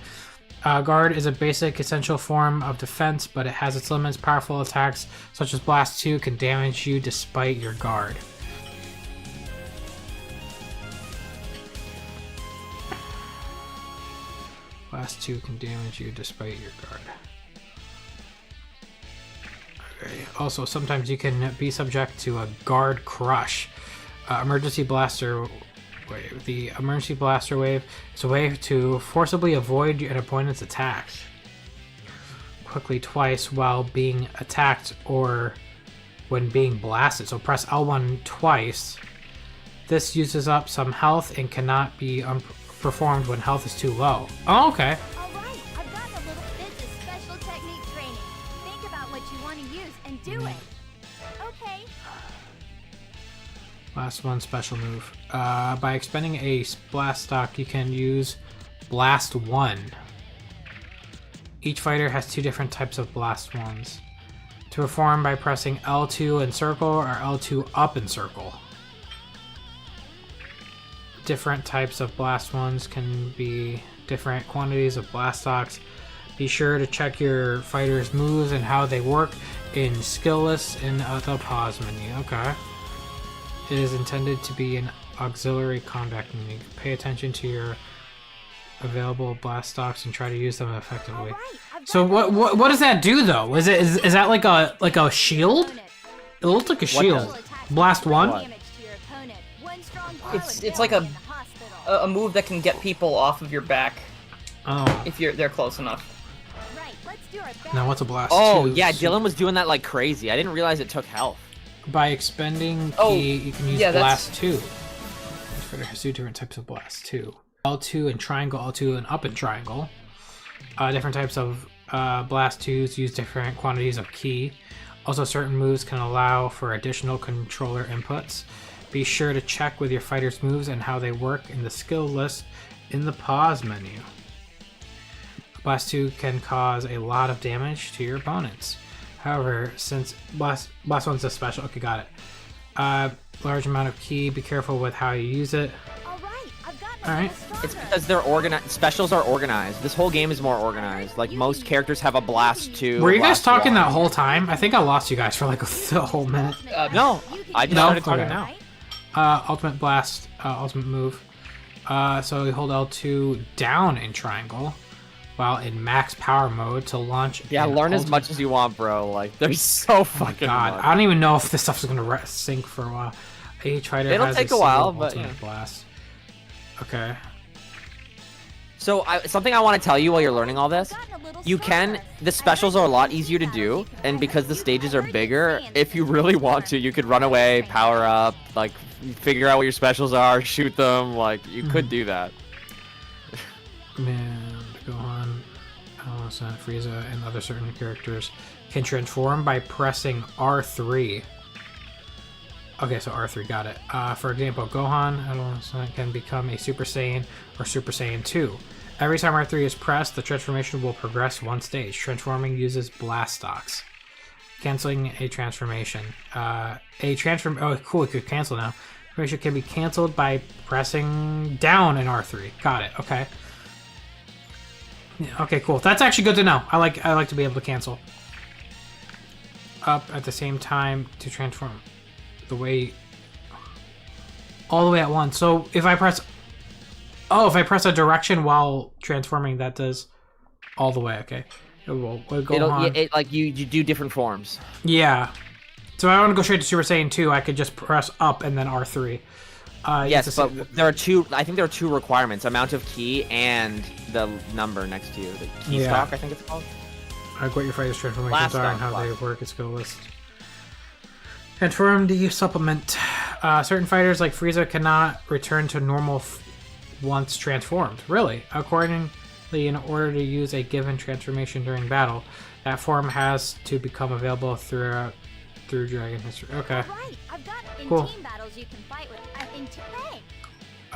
A: Guard is a basic essential form of defense, but it has its limits. Powerful attacks such as Blast 2 can damage you despite your guard. Blast 2 can damage you despite your guard. Also, sometimes you can be subject to a guard crush. Emergency blaster wave. The emergency blaster wave is a way to forcibly avoid an opponent's attacks quickly twice while being attacked or when being blasted. So press L1 twice. This uses up some health and cannot be performed when health is too low. Oh, okay.
D: Do it. Okay.
A: Last one, special move. By expending a blast stock, you can use Blast 1. Each fighter has two different types of Blast 1s. To perform by pressing L2 in circle or L2 up in circle. Different types of Blast 1s can be different quantities of blast stocks. Be sure to check your fighter's moves and how they work in skill lists in the pause menu. Okay. It is intended to be an auxiliary combat menu. Pay attention to your available blast stocks and try to use them effectively. So what does that do though? Is that like a shield? It looks like a shield. Blast 1?
C: It's like a move that can get people off of your back.
A: Oh.
C: If they're close enough.
A: Now what's a blast?
B: Oh,
A: 2?
B: yeah, Dylan was doing that like crazy. I didn't realize it took health.
A: By expending key, you can use blast 2. Each fighter has two different types of blast 2. L2 and triangle, L2 and up and triangle. Different types of blast 2s use different quantities of key. Also, certain moves can allow for additional controller inputs. Be sure to check with your fighter's moves and how they work in the skill list in the pause menu. Blast 2 can cause a lot of damage to your opponents. However, since Blast 1's a special... Okay, got it. Large amount of ki. Be careful with how you use it.
D: All right, I've gotten
A: All right.
B: It's because they're organized. Specials are organized. This whole game is more organized. Like most characters have a blast too.
A: Were you guys
B: blast
A: talking
B: one.
A: that whole time? I think I lost you guys for like the whole minute.
B: No, I just
A: No?
B: started talking
A: Okay.
B: now.
A: Ultimate blast, ultimate move. So we hold L2 down in triangle, while in max power mode to launch.
B: Yeah,
A: an
B: learn as
A: ultimate-
B: much as you want, bro. Like, there's so fucking
A: God,
B: much.
A: I don't even know if this stuff's gonna sync for a while. Each fighter
B: It'll
A: has
B: take a
A: single
B: while, but,
A: ultimate
B: yeah.
A: blast. Okay.
B: So, something I want to tell you while you're learning all this, you can, the specials are a lot easier to do, and because the stages are bigger, if you really want to, you could run away, power up, like, figure out what your specials are, shoot them, like, you could do that.
A: Man, Gohan, Alice, Frieza, and other certain characters can transform by pressing R3. Okay, so R3, got it. For example, Gohan adolescent can become a Super Saiyan or Super Saiyan 2. Every time R3 is pressed, the transformation will progress one stage. Transforming uses blast stocks. Canceling a transformation. Oh, cool, it could cancel now. Transformation can be canceled by pressing down in R3. Got it, okay. Yeah, okay, cool. That's actually good to know. I like to be able to cancel. Up at the same time to transform. The way all the way at once. So if I press a direction while transforming, that does all the way. Okay, we'll go on.
B: Like you do different forms.
A: Yeah. So I want to go straight to Super Saiyan 2. I could just press up and then R3.
B: Yes, but there are two. I think there are two requirements: amount of key and the number next to you. The key stock, I think it's called.
A: What your fighter's transformations
B: Blast
A: are and
B: stock,
A: how they work. It's skill list. Transform the supplement. Certain fighters like Frieza cannot return to normal once transformed. Really? Accordingly, in order to use a given transformation during battle, that form has to become available through Dragon history. Okay.
D: Right, I've got in
A: Cool.
D: team battles you can fight with. Hey,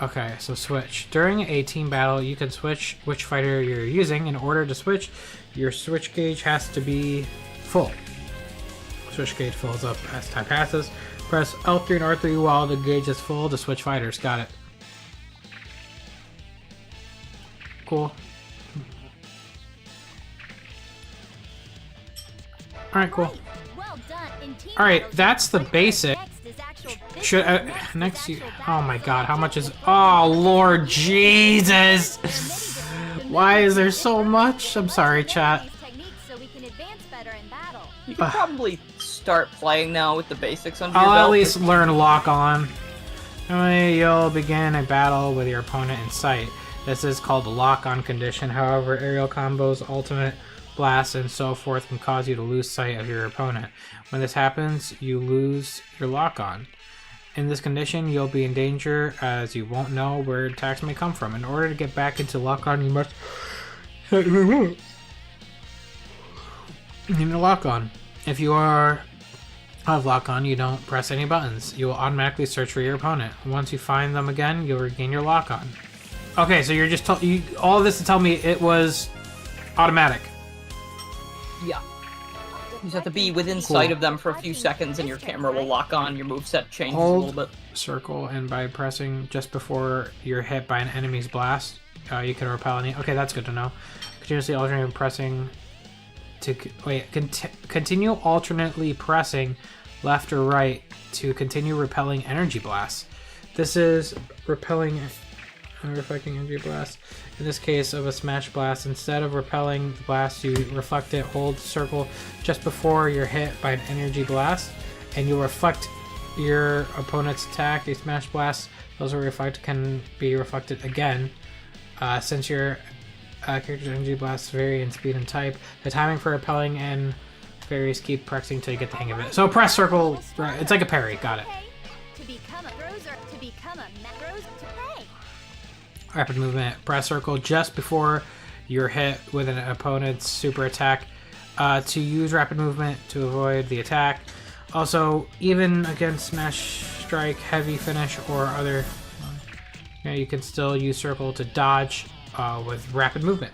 A: Okay, so switch. During a team battle, you can switch which fighter you're using. In order to switch, your switch gauge has to be full. Switch gauge fills up as time passes. Press L3 and R3 while the gauge is full to switch fighters. Got it. Cool. Alright, cool.
D: well done. In team
A: Alright,
D: battles,
A: that's the
D: you can fight
A: basic.
D: next is actual
A: Should
D: business.
A: next
D: is
A: you?
D: actual
A: Oh my
D: battle.
A: God! How much is? Oh Lord Jesus! Why is there so much? I'm sorry, chat.
D: These techniques so we can advance better in battle.
C: You can probably start playing now with the basics under your
A: I'll
C: belt.
A: at least learn lock on. Normally, you'll begin a battle with your opponent in sight. This is called the lock on condition. However, aerial combos, ultimate blasts, and so forth can cause you to lose sight of your opponent. When this happens, you lose your lock on. In this condition, you'll be in danger as you won't know where attacks may come from. In order to get back into lock on, you must need a lock on. If you have lock on, you don't press any buttons. You will automatically search for your opponent. Once you find them again, you'll regain your lock on. Okay, so you're just all of this to tell me it was automatic.
C: Yeah. You just have to be within sight of them for a few seconds and your camera will lock on, your moveset changes a
A: Hold
C: little bit.
A: circle, and by pressing just before you're hit by an enemy's blast, you can repel any. Okay, that's good to know. Continuously alternating pressing to continue alternately pressing left or right to continue repelling energy blasts. This is repelling reflecting energy blast. In this case of a smash blast, instead of repelling the blast, you reflect it. Hold circle just before you're hit by an energy blast, and you'll reflect your opponent's attack. A smash blast, those are reflect can be reflected again. Since your character's energy blasts vary in speed and type, the timing for repelling and varies. Keep pressing till you get the hang of it. So press circle. Right, it's like a parry. Got it.
D: To become a macros to pay.
A: Rapid movement. Press circle just before you're hit with an opponent's super attack to use rapid movement to avoid the attack. Also, even against smash strike, heavy finish, or other, you can still use circle to dodge with rapid movement.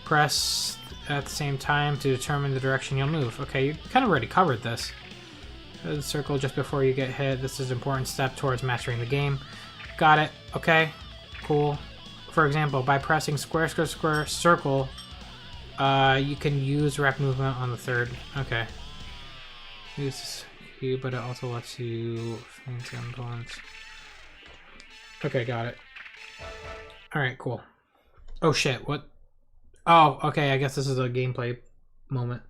A: Press at the same time to determine the direction you'll move. Okay, you kind of already covered this. Circle just before you get hit. This is an important step towards mastering the game. Got it. Okay. Cool. For example, by pressing square, square, square, circle, you can use rapid movement on the third. Okay. Use Q, but it also lets you feint opponents. Okay, got it. Alright, cool. Oh shit, what? Oh, okay, I guess this is a gameplay moment.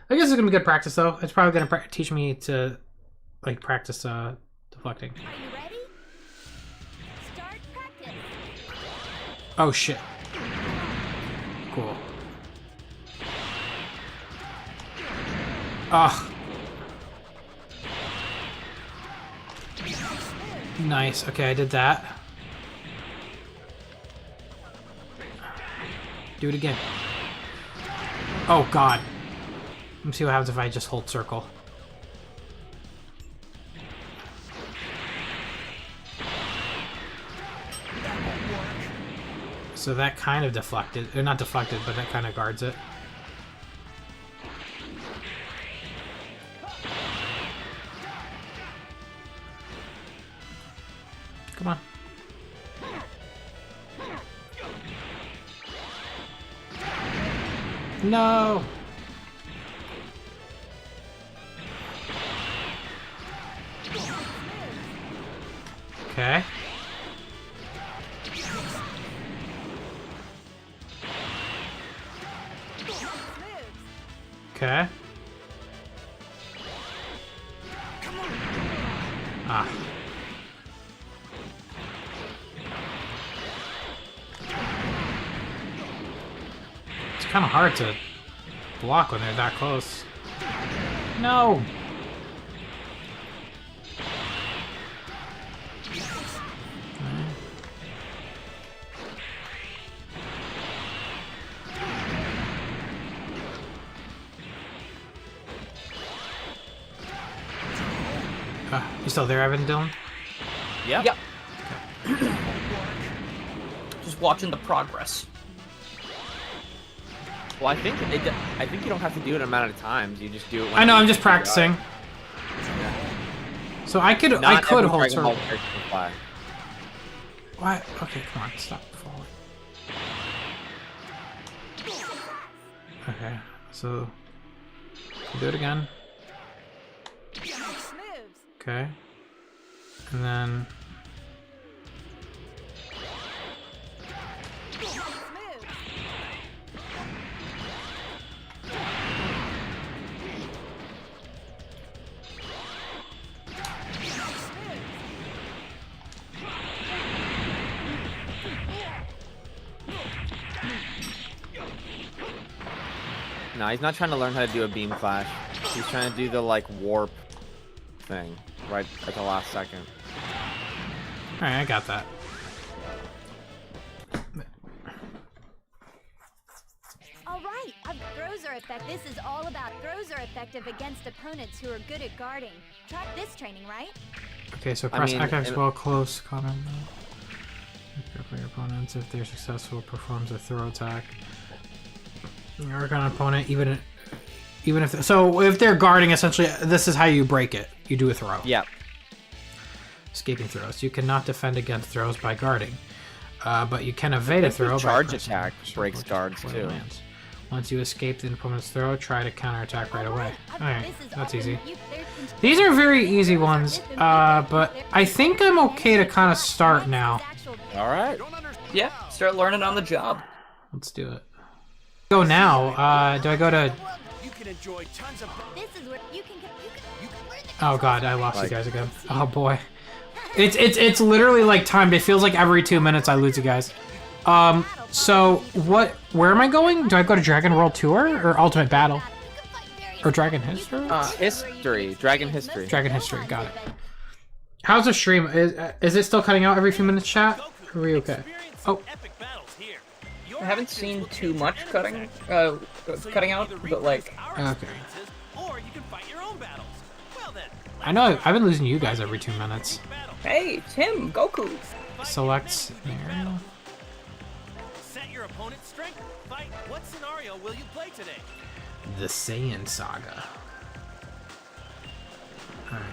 A: I guess it's gonna be good practice though. It's probably gonna teach me to, like, practice deflecting.
D: Are you ready? Start practice.
A: Oh shit. Cool. Ugh. Nice. Okay, I did that. Do it again. Oh god. Let me see what happens if I just hold circle. So that kind of deflected. Or not deflected, but that kind of guards it. Come on. No! Okay. Okay. Ah. It's kind of hard to block when they're that close. No! You still there, Evan, Dylan?
B: Yeah.
C: Yep. Just watching the progress.
B: Well, I think you don't have to do it an amount of times. You just do it.
A: I know. I'm just practicing. So I could hold circle. What? Okay, come on, stop falling. Okay, so do it again. Okay, and then.
B: No, he's not trying to learn how to do a beam flash. He's trying to do the, like, warp thing right at the last second.
A: Alright, I got that.
D: Alright, throws are effective. This is all about throws are effective against opponents who are good at guarding. Track this training, right?
A: Okay, so press X while close. Comment. For your opponents, if they're successful, performs a throw attack. Your on opponent, even if so, if they're guarding, essentially, this is how you break it. You do a throw.
B: Yeah.
A: Escaping throws. You cannot defend against throws by guarding, but you can evade a throw.
B: Charge attack breaks guards too.
A: Once you escape the opponent's throw, try to counterattack right away. Alright, that's easy. These are very easy ones, but I think I'm okay to kind of start now.
B: Alright.
C: Yeah, start learning on the job.
A: Let's do it. Go now. Do I go to...
E: You can enjoy tons of.
D: This is where you can learn the
A: Oh god, I lost you guys again. Oh boy. It's literally like timed. It feels like every 2 minutes I lose you guys. So where am I going? Do I go to Dragon World Tour or Ultimate Battle? Or Dragon History?
B: History. Dragon History.
A: Dragon History, got it. How's the stream? Is it still cutting out every few minutes, chat? Are we okay? Oh.
C: I haven't seen too much cutting out, but like.
A: Okay.
E: Or you can fight your own battles. Well then.
A: I know I've been losing you guys every 2 minutes.
C: Hey, it's him, Goku.
A: Select scenario.
E: Set your opponent's strength. Fight. What scenario will you play today?
A: The Saiyan saga. Alright.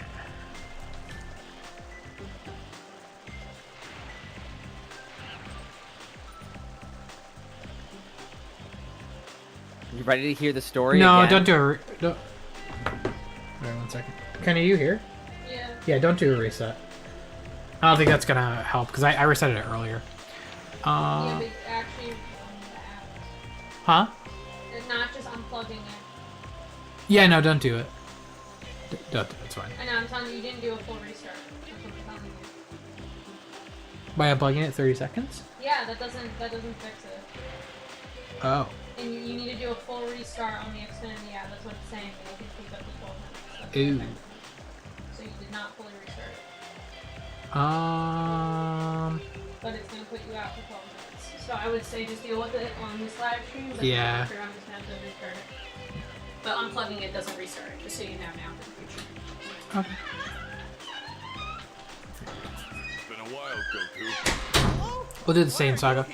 B: You ready to hear the story?
A: No,
B: again?
A: don't do a. Don't. Wait 1 second. Kenny, you here?
F: Yeah.
A: Yeah, don't do a reset. I don't think that's gonna help because I reset it earlier.
F: Yeah, but actually on the app.
A: Huh?
F: And not just unplugging it.
A: Yeah, no, don't do it. Don't. It's fine.
F: I know, I'm telling you, you didn't do a full restart. That's what I'm telling you.
A: By unplugging it 30 seconds?
F: Yeah, that doesn't fix it.
A: Oh.
F: And you need to do a full restart on the Xfinity app. That's what it's saying. So you can keep up to 12 minutes. That's
A: Ooh.
F: what it's saying. So you did not fully restart it. But it's going to put you out for 12 minutes. So I would say just deal with it on this live stream. But
A: Yeah.
F: after, I'm just going to have to restart it. But unplugging it doesn't restart it, just so you know now for the future.
A: Okay.
G: It's been a while, Goku.
A: We'll do the Saiyan saga.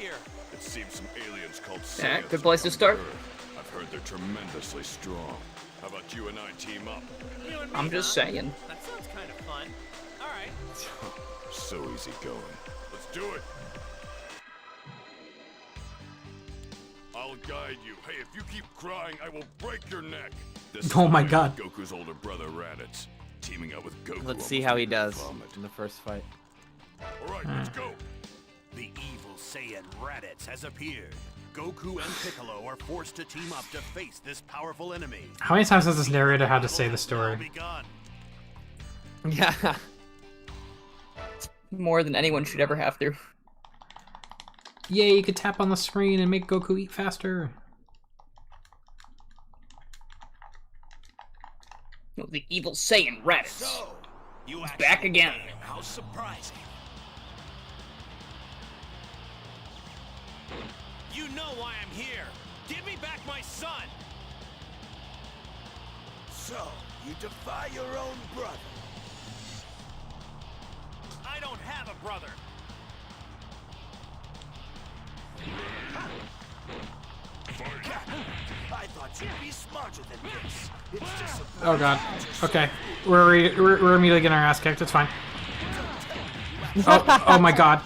G: It seems some aliens called
C: Yeah,
G: Saiyans
C: good place to start.
G: are on Earth. I've heard they're tremendously strong. How about you and I team up?
E: You and me,
C: I'm just saying.
E: That sounds kind of fun. All right.
G: So easy going. Let's do it. I'll guide you. Hey, if you keep crying, I will break your neck. This is
A: Oh my
G: like
A: God.
G: Goku's older brother Raditz teaming up with Goku.
B: Let's see
G: almost
B: how he
G: made me
B: does
G: vomit.
B: in the first fight.
G: All right, let's go.
E: The evil Saiyan Raditz has appeared. Goku and Piccolo are forced to team up to face this powerful enemy.
A: How many times has this narrator had to say the
E: Now
A: story?
E: begun.
B: Yeah.
C: More than anyone should ever have to.
A: Yay, you could tap on the screen and make Goku eat faster.
C: The evil Saiyan Raditz.
E: So, you
C: He's
E: actually
C: back again.
E: came. How surprising. You know why I'm here. Give me back my son. So, you defy your own brother. I don't have a brother. I thought you'd be smarter than this. It's just a
A: Oh god. Okay. We're immediately getting our ass kicked. It's fine. Oh my god.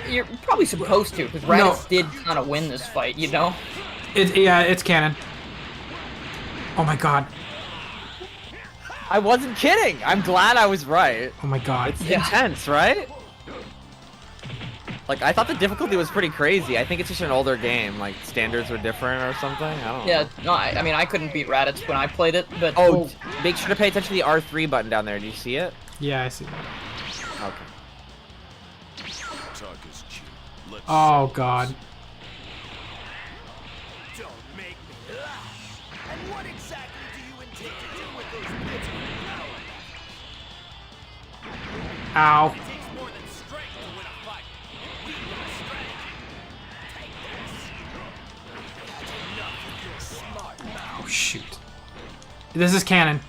C: You're probably supposed to, because Raditz did kind of win this fight, you know?
A: Yeah, it's canon. Oh my god.
B: I wasn't kidding. I'm glad I was right.
A: Oh my god.
B: It's intense, right? Like, I thought the difficulty was pretty crazy. I think it's just an older game. Like, standards were different or something. I don't know.
C: Yeah, no, I mean, I couldn't beat Raditz when I played it, but...
B: Oh, make sure to pay attention to the R3 button down there. Do you see it?
A: Yeah, I see that.
B: Okay.
G: Talk is cheap. Let's
A: Oh god.
E: Don't make me laugh. And what exactly do you intend to do with those bits of power?
A: Ow.
E: It takes more than strength to win a fight. We've got a strategy. Take this. That's enough of your smart mouth.
A: Oh shoot. This is canon.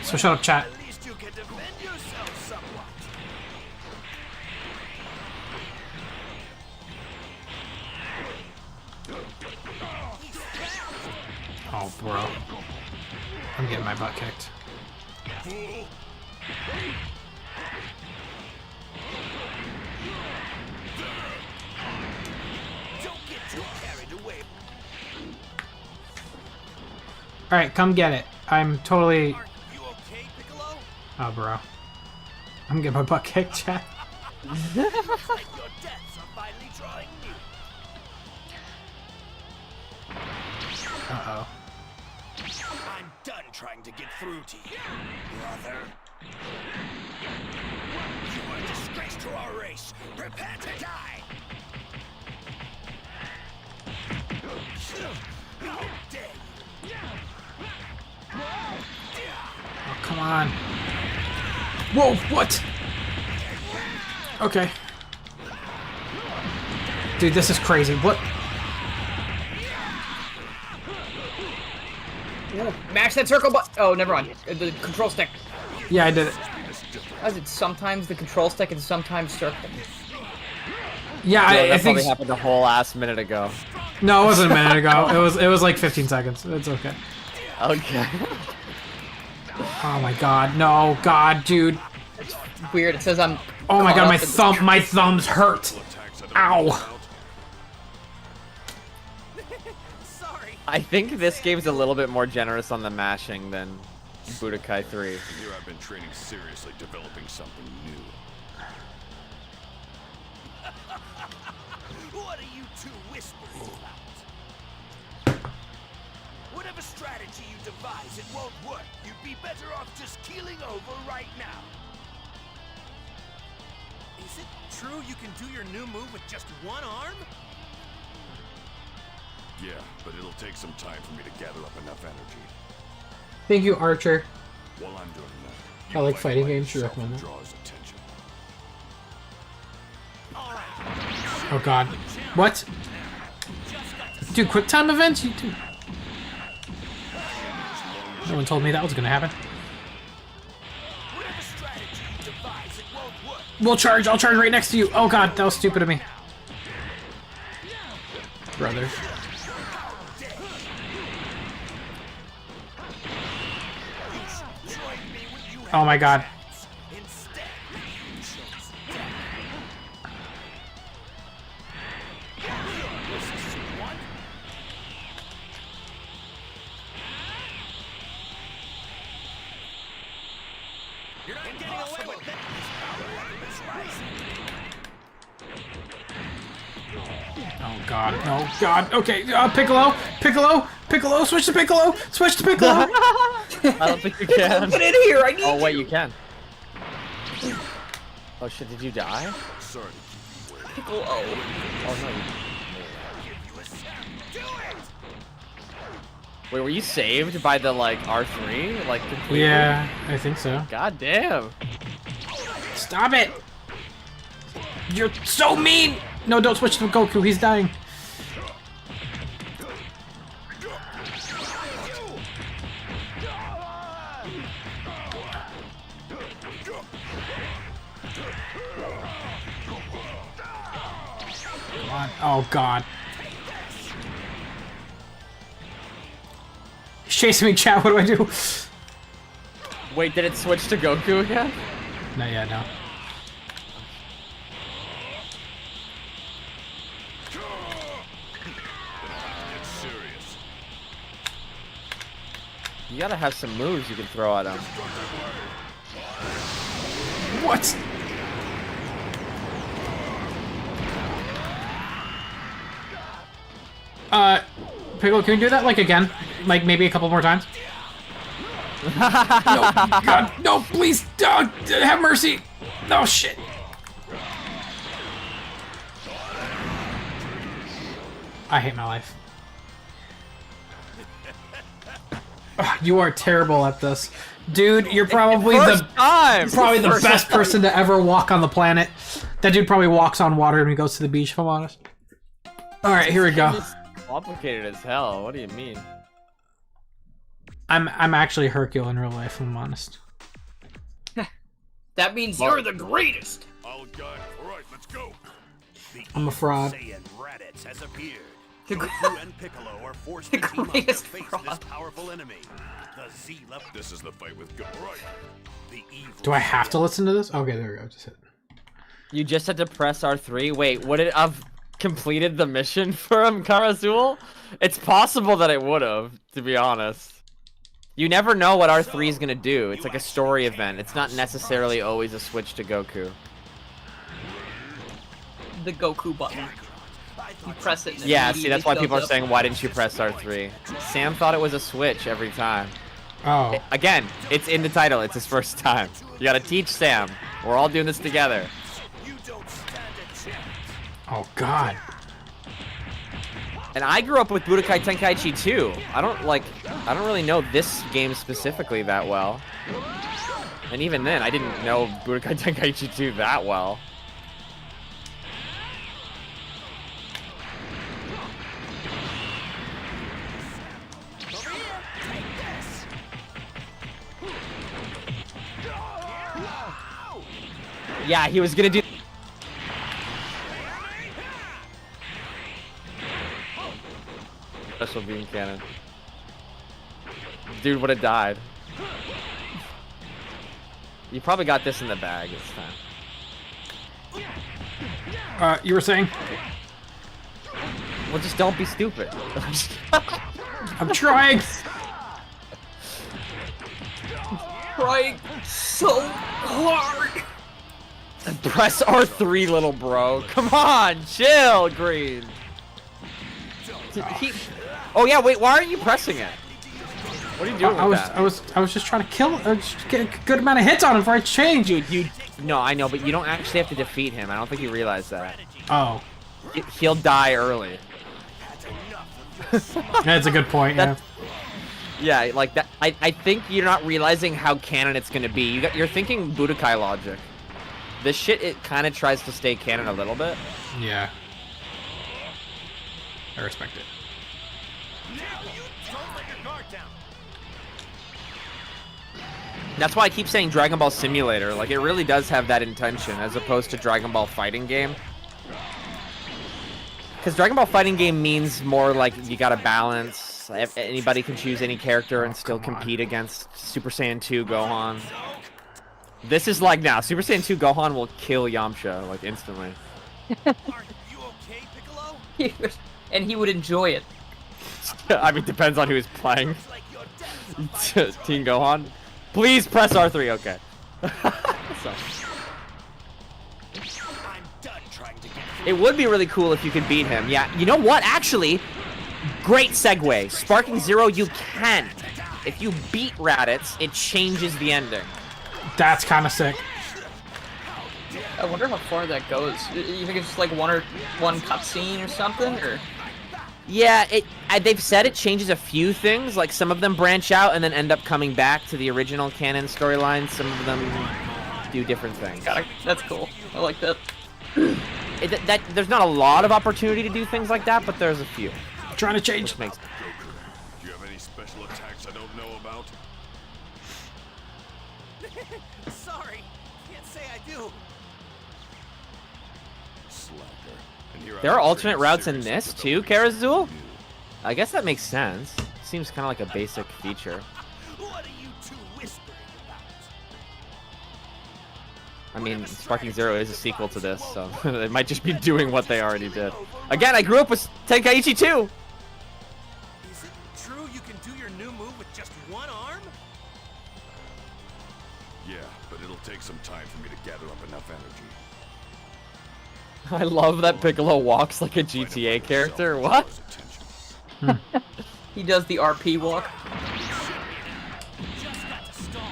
A: So shut up, chat.
E: At least you can defend yourself somewhat.
A: Oh bro. I'm getting my butt kicked.
G: fool.
E: Don't get too carried away.
A: Alright, come get it. I'm totally...
E: Are you okay, Piccolo?
A: Oh bro. I'm getting my butt kicked, chat.
E: Looks like your debts are finally drawing near.
A: Uh-oh.
E: I'm done trying to get through to you, brother. You are a disgrace to our race. Prepare to die. How dare you?
A: Oh, come on. Whoa, what? Okay. Dude, this is crazy. What?
C: Mash that circle button! Oh, never mind. The control stick.
A: Yeah, I did it.
C: Why is it sometimes the control stick and sometimes circle?
A: Yeah,
B: Yeah,
A: I
B: that
A: think...
B: probably happened a whole ass minute ago.
A: No, it wasn't a minute ago. It was like 15 seconds. It's okay.
B: Okay.
A: Oh my god, no, god, dude.
C: Weird. It says I'm.
A: Oh my
C: caught
A: god,
C: up in-
A: my thumbs hurt. Ow.
E: Sorry.
B: I think this game's a little bit more generous on the mashing than Budokai 3.
G: Here I've been training seriously, developing something new.
E: What are you two whispering about? Whatever strategy you devise, it won't work. You'd be better off just keeling over right now. Is it true you can do your new move with just one arm?
G: Yeah, but it'll take some time for me to gather up enough energy.
A: Thank you, Archer.
G: While I'm doing that,
A: I like
G: fight
A: fighting
G: by
A: games, you
G: yourself
A: recommend
G: and
A: that?
G: draw his attention.
A: Oh god. What? Dude, quick time events? You do. No one told me that was gonna happen.
E: Whatever strategy you devise, it won't work.
A: We'll charge. I'll charge right next to you. Oh god, that was stupid of me. Brother.
E: Join me when you
A: Oh my god.
E: instead. You chose death. This is one. You're not getting away with that. This power is rising.
A: Oh god. Oh god. Okay. Piccolo. Piccolo. Piccolo. Switch to Piccolo. Switch to Piccolo.
B: I don't think you can.
C: Get in here! I need
B: Oh wait,
C: you.
B: you can. Oh shit, did you die?
G: Sorry to keep you waiting.
C: Pickle O.
B: Oh no.
E: Give you a sound. Do it.
B: Wait, were you saved by the like R3? Like completely?
A: Yeah, I think so.
B: God damn.
A: Stop it. You're so mean. No, don't switch to Goku. He's dying. Come on. Oh god. He's chasing me, chat. What do I do?
B: Wait, did it switch to Goku again?
A: Not yet, no.
G: It's serious.
B: You gotta have some moves you can throw at him.
A: What? Piccolo, can you do that, like, again? Like, maybe a couple more times? No, God, no, please, have mercy! No, shit! I hate my life. Ugh, you are terrible at this. Dude, you're probably
B: First time!
A: probably the
B: First
A: best
B: time.
A: person to ever walk on the planet. That dude probably walks on water when he goes to the beach, if I'm honest. Alright, here we go.
B: It's complicated as hell. What do you mean?
A: I'm actually Hercule in real life, if I'm honest.
C: That means you're the greatest.
G: I'll guide. All right, let's go.
E: The
A: I'm a fraud.
E: Saiyan Raditz has appeared.
C: The
E: Goku and Piccolo are forced to
C: the
E: team up to
C: greatest
E: face
C: fraud.
E: this powerful enemy. The Z level.
G: This is the fight with Go. All right.
E: The evil.
A: Do I have to listen to this? Okay, there we go. Just hit.
B: You just had to press R3? Wait, would it have completed the mission for him, Karazul? It's possible that it would have, to be honest. You never know what R3 is gonna do. It's like a story event. It's not necessarily always a switch to Goku.
C: The Goku button. You press it. And
B: Yeah, see, that's why
C: immediately
B: people are
C: fills
B: saying,
C: up.
B: why didn't you press R3? Sam thought it was a switch every time.
A: Oh.
B: Again, it's in the title. It's his first time. You gotta teach Sam. We're all doing this together.
E: You don't stand a chance.
A: Oh, God.
B: And I grew up with Budokai Tenkaichi 2. I don't really know this game specifically that well. And even then, I didn't know Budokai Tenkaichi 2 that well.
E: Over here. Take this.
B: Yeah, he was gonna do. Special beam cannon. Dude would have died. You probably got this in the bag this time.
A: You were saying?
B: Well, just don't be stupid.
A: I'm trying.
C: Trying so hard.
B: Press R3, little bro. Come on, chill, Green. Oh yeah, wait. Why aren't you pressing it? What are you doing with that?
A: I was just trying to kill, just get a good amount of hits on him before I change.
B: Dude, no, I know, but you don't actually have to defeat him. I don't think you realize that.
A: Oh.
B: He'll die early.
A: That's a good point. Yeah.
B: Yeah, like that. I think you're not realizing how canon it's gonna be. You're thinking Budokai logic. This shit, it kind of tries to stay canon a little bit.
A: Yeah. I respect it.
B: That's why I keep saying Dragon Ball Simulator. Like, it really does have that intention, as opposed to Dragon Ball Fighting Game. Because Dragon Ball Fighting Game means more like you gotta balance. Anybody can choose any character and still compete against Super Saiyan 2 Gohan. This is like, now, Super Saiyan 2 Gohan will kill Yamcha, like, instantly.
E: Are you okay, Piccolo?
C: And he would enjoy it.
B: I mean, depends on who is playing. Team Gohan. Please press R3, okay.
E: I'm done trying to get
B: It would be really cool if you could beat him. Yeah, you know what? Actually, great segue. Sparking Zero, you can. If you beat Raditz, it changes the ending.
A: That's kind of sick.
C: I wonder how far that goes. You think it's just like one cutscene or something, or?
B: Yeah, they've said it changes a few things. Like, some of them branch out and then end up coming back to the original canon storyline. Some of them do different things.
C: That's cool. I like that.
B: There's not a lot of opportunity to do things like that, but there's a few.
A: I'm trying to change.
B: Which makes
G: Do you have any special attacks I don't know about?
E: Sorry, can't say I do.
G: Slacker. And here
B: There
G: I
B: are
G: am
B: alternate
G: trading
B: routes in
G: seriously
B: this
G: with
B: too,
G: those
B: Karazul?
G: new.
B: I guess that makes sense. Seems kind of like a basic feature.
E: What are you two whispering about?
B: I mean, Sparking Zero is a sequel to this, so they might just be doing what they already did. Again, I grew up with Tenkaichi 2!
E: Is it true you can do your new move with just one arm?
G: Yeah, but it'll take some time for me to gather up enough energy.
B: I love that Piccolo walks like a GTA character. What?
C: He does the RP walk.
E: Just got to stall.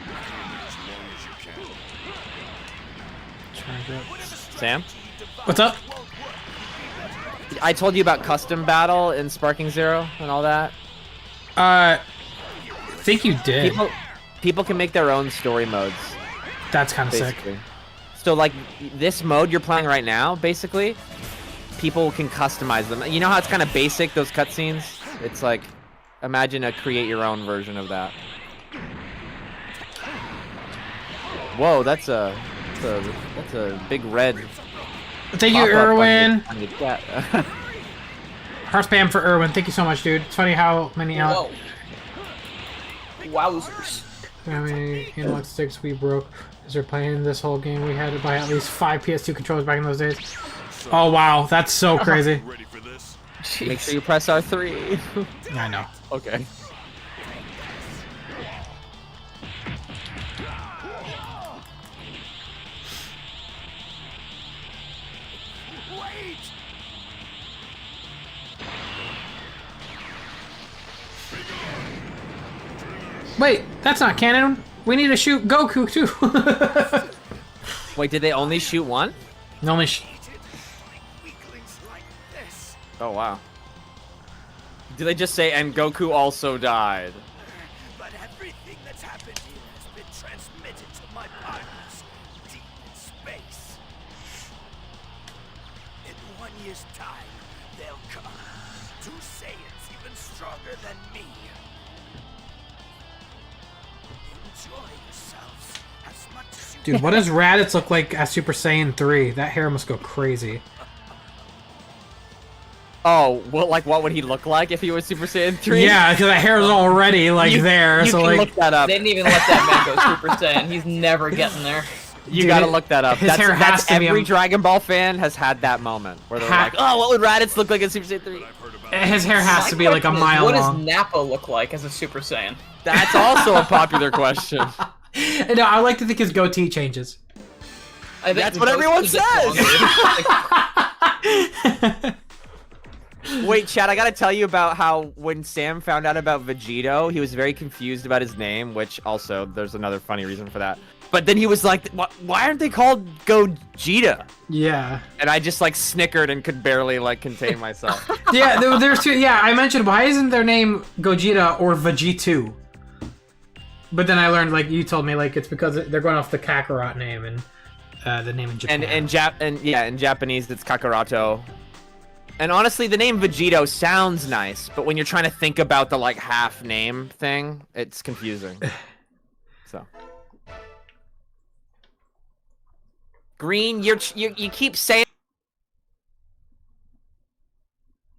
G: As long as you can.
B: Sam?
A: What's up?
B: I told you about custom battle in Sparking Zero and all that.
A: Think you did.
B: People can make their own story modes,
A: That's kind of sick.
B: basically. So, like, this mode you're playing right now, basically, people can customize them. You know how it's kind of basic, those cutscenes? It's like, imagine a create-your-own version of that. Whoa, that's a big red.
A: Thank you,
B: pop-up on
A: Erwin.
B: your chat.
A: Heart spam for Erwin. Thank you so much, dude. It's funny how many
C: Whoa. Wowzers.
A: how many analog sticks we broke as we're playing this whole game. We had to buy at least 5 PS2 controllers back in those days. Oh wow, that's so crazy.
G: Ready for this?
B: Make sure you press R3.
A: I know.
B: Okay.
E: Wait!
A: Wait, that's not canon. We need to shoot Goku too.
B: Wait, did they only shoot one?
A: no, only
E: Weaklings like this.
B: Oh, wow. Did they just say, and Goku also died?
E: But everything that's happened here has been transmitted to my partners deep in space. In 1 year's time, they'll come. 2 Saiyans even stronger than me. Enjoy yourselves as much as you
A: Dude, what does Raditz look like as Super Saiyan 3? That hair must go crazy.
B: Oh, well, like what would he look like if he was Super Saiyan 3?
A: Yeah, because the hair's already like there.
B: You
A: So
B: can
A: like,
B: look that up.
C: They didn't even let that man go Super Saiyan. He's never getting there.
B: You
A: Dude,
B: gotta look that up.
A: his
B: That's,
A: hair has
B: that's
A: to be
B: every
A: on-
B: Dragon Ball fan has had that moment where they're like, oh, what would Raditz look like in Super Saiyan 3?
A: his hair has to be like a
C: My question is,
A: mile
C: what
A: long.
C: does Nappa look like as a Super Saiyan?
B: That's also a popular question.
A: No, I like to think his goatee changes.
C: I think
B: That's
C: the
B: what everyone
C: goatee gets longer.
B: Wait, Chad, I gotta tell you about how when Sam found out about Vegito, he was very confused about his name, which also, there's another funny reason for that. But then he was like, why aren't they called Gogeta?
A: Yeah.
B: And I just like snickered and could barely like contain myself.
A: Yeah, there's two. Yeah, I mentioned why isn't their name Gogeta or Vegito? But then I learned, like you told me, like it's because they're going off the Kakarot name and the name in Japan.
B: And in Japanese it's Kakarato. And honestly, the name Vegito sounds nice, but when you're trying to think about the like half name thing, it's confusing. So. Green, you keep saying.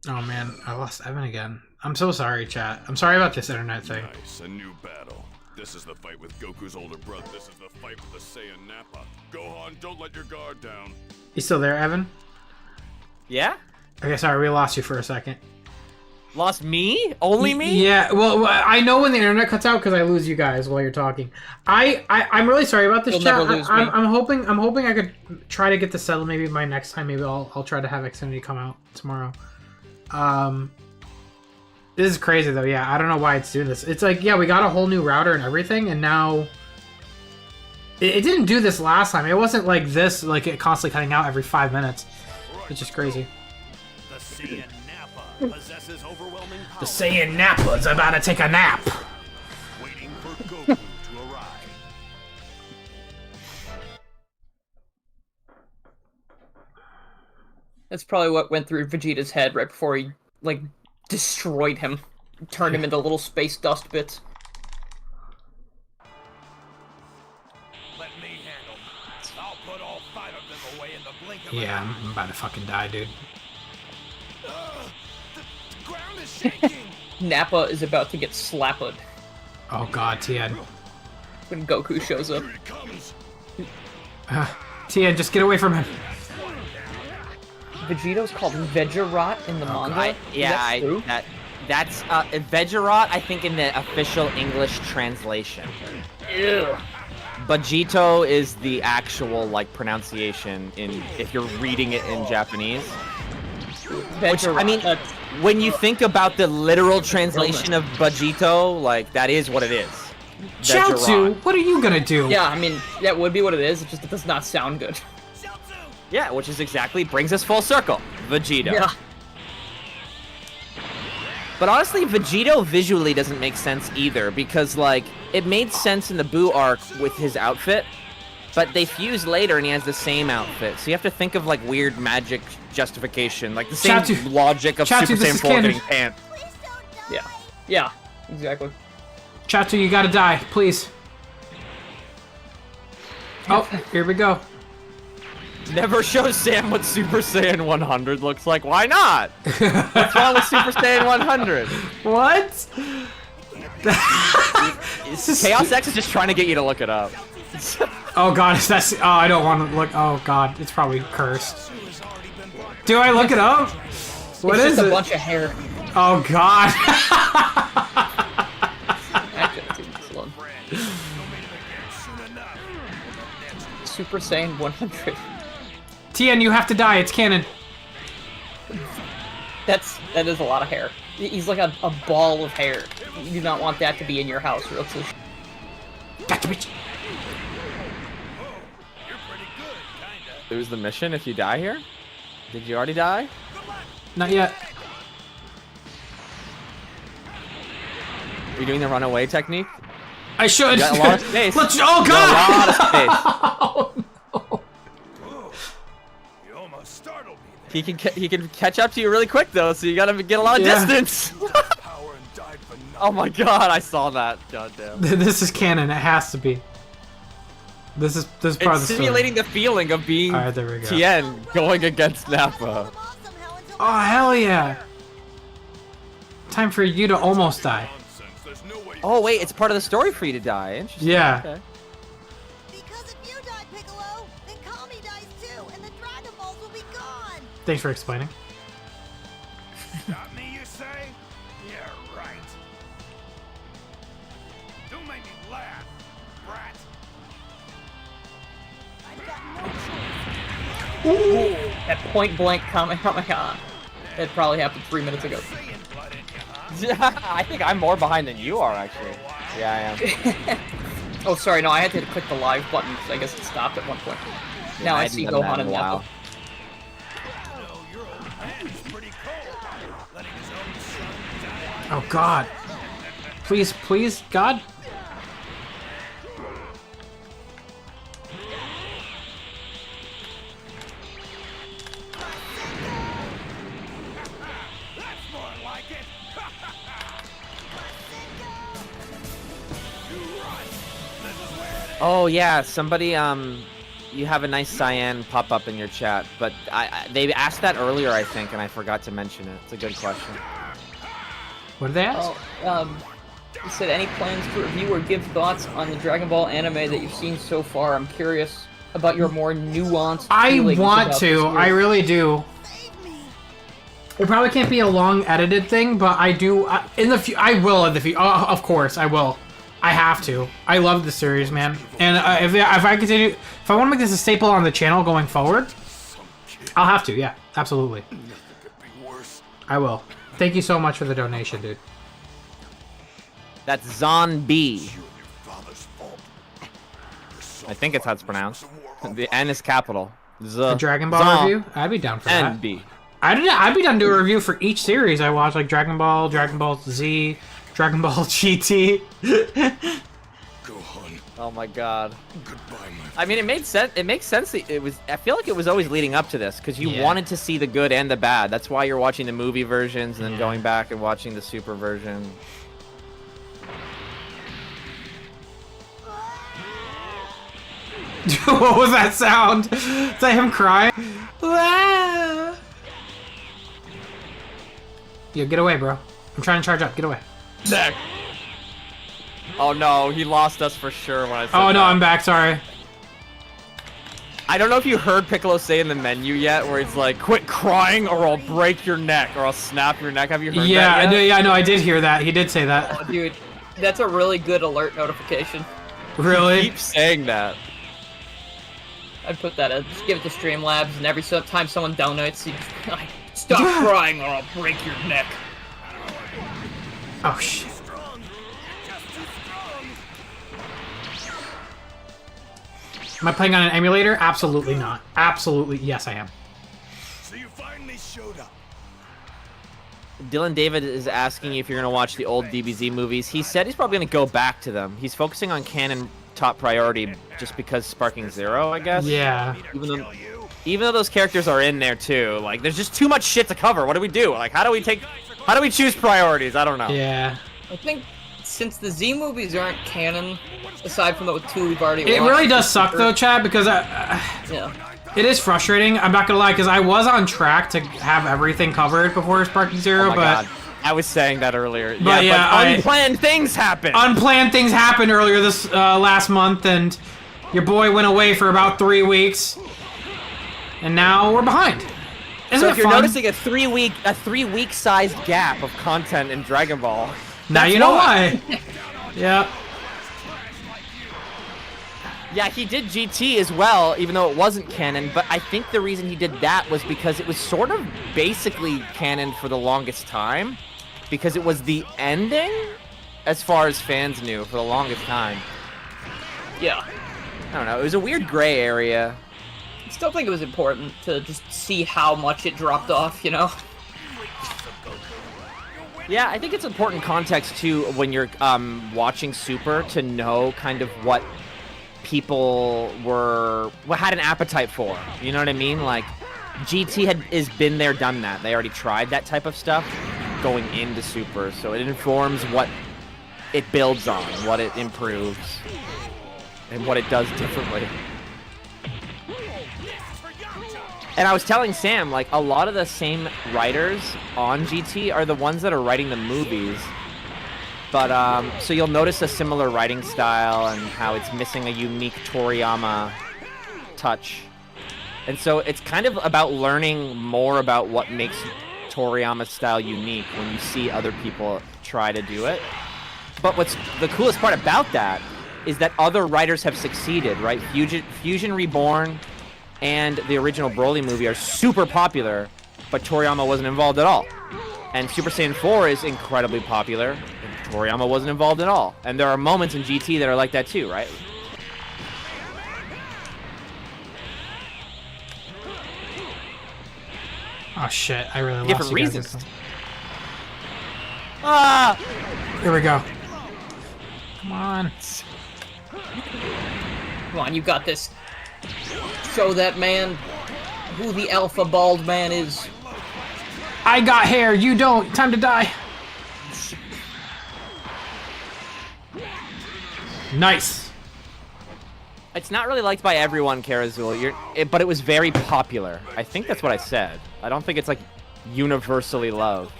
A: Oh man, I lost Evan again. I'm so sorry, chat. I'm sorry about this internet thing.
G: Nice, a new battle. This is the fight with Goku's older brother. This is the fight with the Saiyan Nappa. Gohan, don't let your guard down.
A: You still there, Evan?
B: Yeah?
A: Okay, sorry, we lost you for a second.
B: Lost me? Only me?
A: Yeah, well, I know when the internet cuts out because I lose you guys while you're talking. I'm really sorry about this,
C: You'll
A: chat.
C: never lose me.
A: I'm hoping I could try to get this settled. Maybe my next time, maybe I'll try to have Xfinity come out tomorrow. This is crazy though. Yeah, I don't know why it's doing this. It's like, yeah, we got a whole new router and everything, and now it didn't do this last time. It wasn't like this, like it constantly cutting out every 5 minutes. It's just crazy.
E: The Saiyan Nappa possesses overwhelming power.
A: The Saiyan Nappa's about to take a nap.
E: Waiting for Goku to arrive.
C: That's probably what went through Vegeta's head right before he, like, destroyed him. Turned him into little space dust bits.
E: Let me handle it. I'll put all 5 of them away in the blink of
A: Yeah,
E: an eye.
A: I'm about to fucking die, dude.
E: The ground is shaking.
C: Nappa is about to get slapped
A: Oh god, Tien.
C: when Goku shows up.
G: Here he comes.
A: Tien, just get away from him.
C: Vegito's called Vegerot in the manga.
B: Yeah,
C: Is that true?
B: that's Vegerot, I think, in the official English translation.
C: Ew.
B: Vegito is the actual like pronunciation if you're reading it in Japanese. Which, I mean,
C: That's-
B: when you think about the literal translation of Vegito, like that is what it is.
A: Chaozu,
B: Vegerot.
A: what are you gonna do?
C: yeah, I mean, that would be what it is. It just it does not sound good.
B: Yeah, which is exactly brings us full circle. Vegito.
C: Yeah.
B: But honestly, Vegito visually doesn't make sense either, because like it made sense in the Buu arc with his outfit, but they fuse later and he has the same outfit. So you have to think of like weird magic justification, like the same
A: Chaozu-
B: logic of
A: Chaozu,
B: Super
A: this
B: Saiyan
A: is
B: 4
A: canon.
B: getting pants.
C: Yeah. Yeah. Exactly.
A: Chaozu, you gotta die, please. Oh, here we go.
B: Never show Sam what Super Saiyan 100 looks like. Why not? What's wrong with Super Saiyan 100?
A: What?
B: Chaos X is just trying to get you to look it up.
A: Oh god, that's. Oh, I don't want to look. Oh god, it's probably cursed. Do I look it up? What
C: it's
A: is
C: just
A: it?
C: a bunch of hair.
A: Oh god.
C: Actually, it's even slow. Super Saiyan 100.
A: Tien, you have to die. It's canon.
C: That is a lot of hair. He's like a ball of hair. You do not want that to be in your house, or else
A: Gotcha, bitch.
B: Lose the mission if you die here? Did you already die?
A: Not yet.
B: Are you doing the runaway technique?
A: I should.
B: You got a lot of space.
A: Let's. Oh
B: You got a lot of
A: god.
B: space.
A: Oh, no.
E: You almost startled me
B: He can catch up to you really quick though, so you gotta get a lot of
A: Yeah.
B: distance.
E: there. Power and died for nothing.
B: Oh my god, I saw that. Goddamn.
A: This is canon. It has to be. This is part of
B: It's
A: the
B: simulating the feeling of being
A: Alright, there we go.
B: Tien going against Nappa.
D: Awesome, Helen's
A: Oh, hell yeah. Time for you to almost die.
G: Nonsense. There's no way.
B: Oh wait, it's part of the story for you to die. Interesting.
A: Yeah.
B: Okay.
H: Because if you die, Piccolo, then Kami dies too, and the Dragon Balls will be gone.
A: Thanks for explaining.
E: Stop me, you say? Yeah, right. Don't make me laugh, brat.
H: I've got no choice.
C: That point blank Kamehameha. That probably happened 3 minutes ago.
E: Saiyan blood in you, huh?
B: I think I'm more behind than you are actually. Yeah, I am.
C: Oh, sorry, no, I had to click the live button because I guess it stopped at one point. Now I
B: hadn't
C: see
B: done that
C: Gohan
B: in a
C: and
B: while.
C: Nappa.
E: No, your old man is pretty cold. Letting his own son die.
A: Oh, God. Please, please, God.
E: That's more like it.
B: Oh yeah, somebody you have a nice Saiyan pop up in your chat, but they asked that earlier I think, and I forgot to mention it. It's a good question.
A: What did they ask?
C: Oh, you said any plans to review or give thoughts on the Dragon Ball anime that you've seen so far? I'm curious about your more nuanced
A: I
C: feelings
A: want
C: about
A: to.
C: this
A: I
C: series.
A: really do. It probably can't be a long edited thing, but I do. In the I will in the future. Of course, I will. I have to. I love the series, man. And if I continue, if I want to make this a staple on the channel going forward, I'll have to. Yeah, absolutely.
G: Nothing could be worse.
A: I will. Thank you so much for the donation, dude.
B: That's Zon B.
G: You and your father's fault.
B: I think it's how it's pronounced. The N is capital.
A: The Dragon Ball review? I'd be down for that.
B: NB.
A: I'd be down to do a review for each series I watch, like Dragon Ball, Dragon Ball Z, Dragon Ball GT.
G: Gohan,
B: Oh my god.
G: goodbye, my
B: I mean, it made sense. It makes sense. That it was. I feel like it was always leading up to this because you
A: Yeah.
B: wanted to see the good and the bad. That's why you're watching the movie versions and then going back and watching the super version.
A: What was that sound? Is that him crying? Ah. Yo, get away, bro. I'm trying to charge up. Get away.
B: Neck. Oh no, he lost us for sure when I said
A: Oh, no,
B: that.
A: I'm back. Sorry.
B: I don't know if you heard Piccolo say in the menu yet, where he's like, "Quit crying, or I'll break your neck, or I'll snap your neck." Have you heard
A: Yeah,
B: that
A: I
B: yet?
A: know. Yeah, I know. I did hear that. He did say that.
C: Oh, dude, that's a really good alert notification.
A: Really?
B: Keep saying that.
C: I'd put that in. Just give it to Streamlabs, and every time someone donates, you like, stop crying or I'll break your neck.
A: Oh shit.
E: Strong. Just too strong.
A: Am I playing on an emulator? Absolutely not. Absolutely. Yes, I am.
E: So you finally showed up.
B: Dylan David is asking you if you're gonna watch the old DBZ movies. He said he's probably gonna go back to them. He's focusing on canon top priority just because Sparking Zero, I guess.
A: Yeah.
B: Even though those characters are in there too, like there's just too much shit to cover. What do we do? Like how do we choose priorities? I don't know.
A: Yeah.
C: I think since the Z movies aren't canon, aside from the two we've already
A: It
C: watched,
A: really does suck though, Chad, because
C: Yeah.
A: it is frustrating. I'm not gonna lie, because I was on track to have everything covered before Sparking Zero,
B: Oh my
A: but
B: God. I was saying that earlier.
A: But yeah,
B: but unplanned things happen.
A: unplanned things happened earlier this last month, and your boy went away for about 3 weeks, and now we're behind. Isn't
B: So
A: it
B: if you're
A: fun?
B: noticing a 3 week sized gap of content in Dragon Ball,
A: Now
B: that's
A: you know why. Yeah.
B: Yeah, he did GT as well, even though it wasn't canon, but I think the reason he did that was because it was sort of basically canon for the longest time, because it was the ending, as far as fans knew, for the longest time.
C: Yeah.
B: I don't know, it was a weird gray area.
C: I still think it was important to just see how much it dropped off, you know?
B: Yeah, I think it's important context, too, when you're watching Super, to know kind of what people had an appetite for. You know what I mean? Like, GT has been there, done that. They already tried that type of stuff going into Super, so it informs what it builds on, what it improves, and what it does differently. And I was telling Sam, like, a lot of the same writers on GT are the ones that are writing the movies. But, so you'll notice a similar writing style and how it's missing a unique Toriyama touch. And so it's kind of about learning more about what makes Toriyama's style unique when you see other people try to do it. But what's the coolest part about that is that other writers have succeeded, right? Fusion Reborn and the original Broly movie are super popular, but Toriyama wasn't involved at all. And Super Saiyan 4 is incredibly popular, and Toriyama wasn't involved at all. And there are moments in GT that are like that too, right?
A: Oh shit, I really lost
B: Different
A: you guys
B: reasons.
A: this time.
B: Ah!
A: Here we go. Come on.
C: Come on, you got this. Show that man who the alpha bald man is.
A: I got hair, you don't. Time to die. Nice.
B: It's not really liked by everyone, Karazul, but it was very popular. I think that's what I said. I don't think it's like universally loved.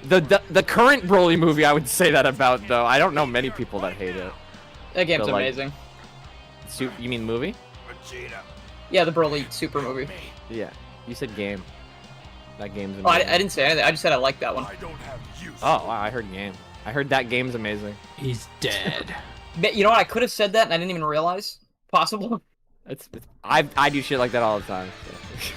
B: The current Broly movie I would say that about, though. I don't know many people that hate it.
C: That game's
B: So, like,
C: amazing.
B: You mean movie?
C: Yeah, the Broly Super movie.
B: Yeah. You said game. That game's
C: Oh,
B: amazing.
C: I didn't say anything. I just said I like that one.
B: Oh, wow, I heard game. I heard that game's amazing.
A: He's dead.
C: But you know what? I could have said that and I didn't even realize. Possible.
B: I do shit like that all the time. So.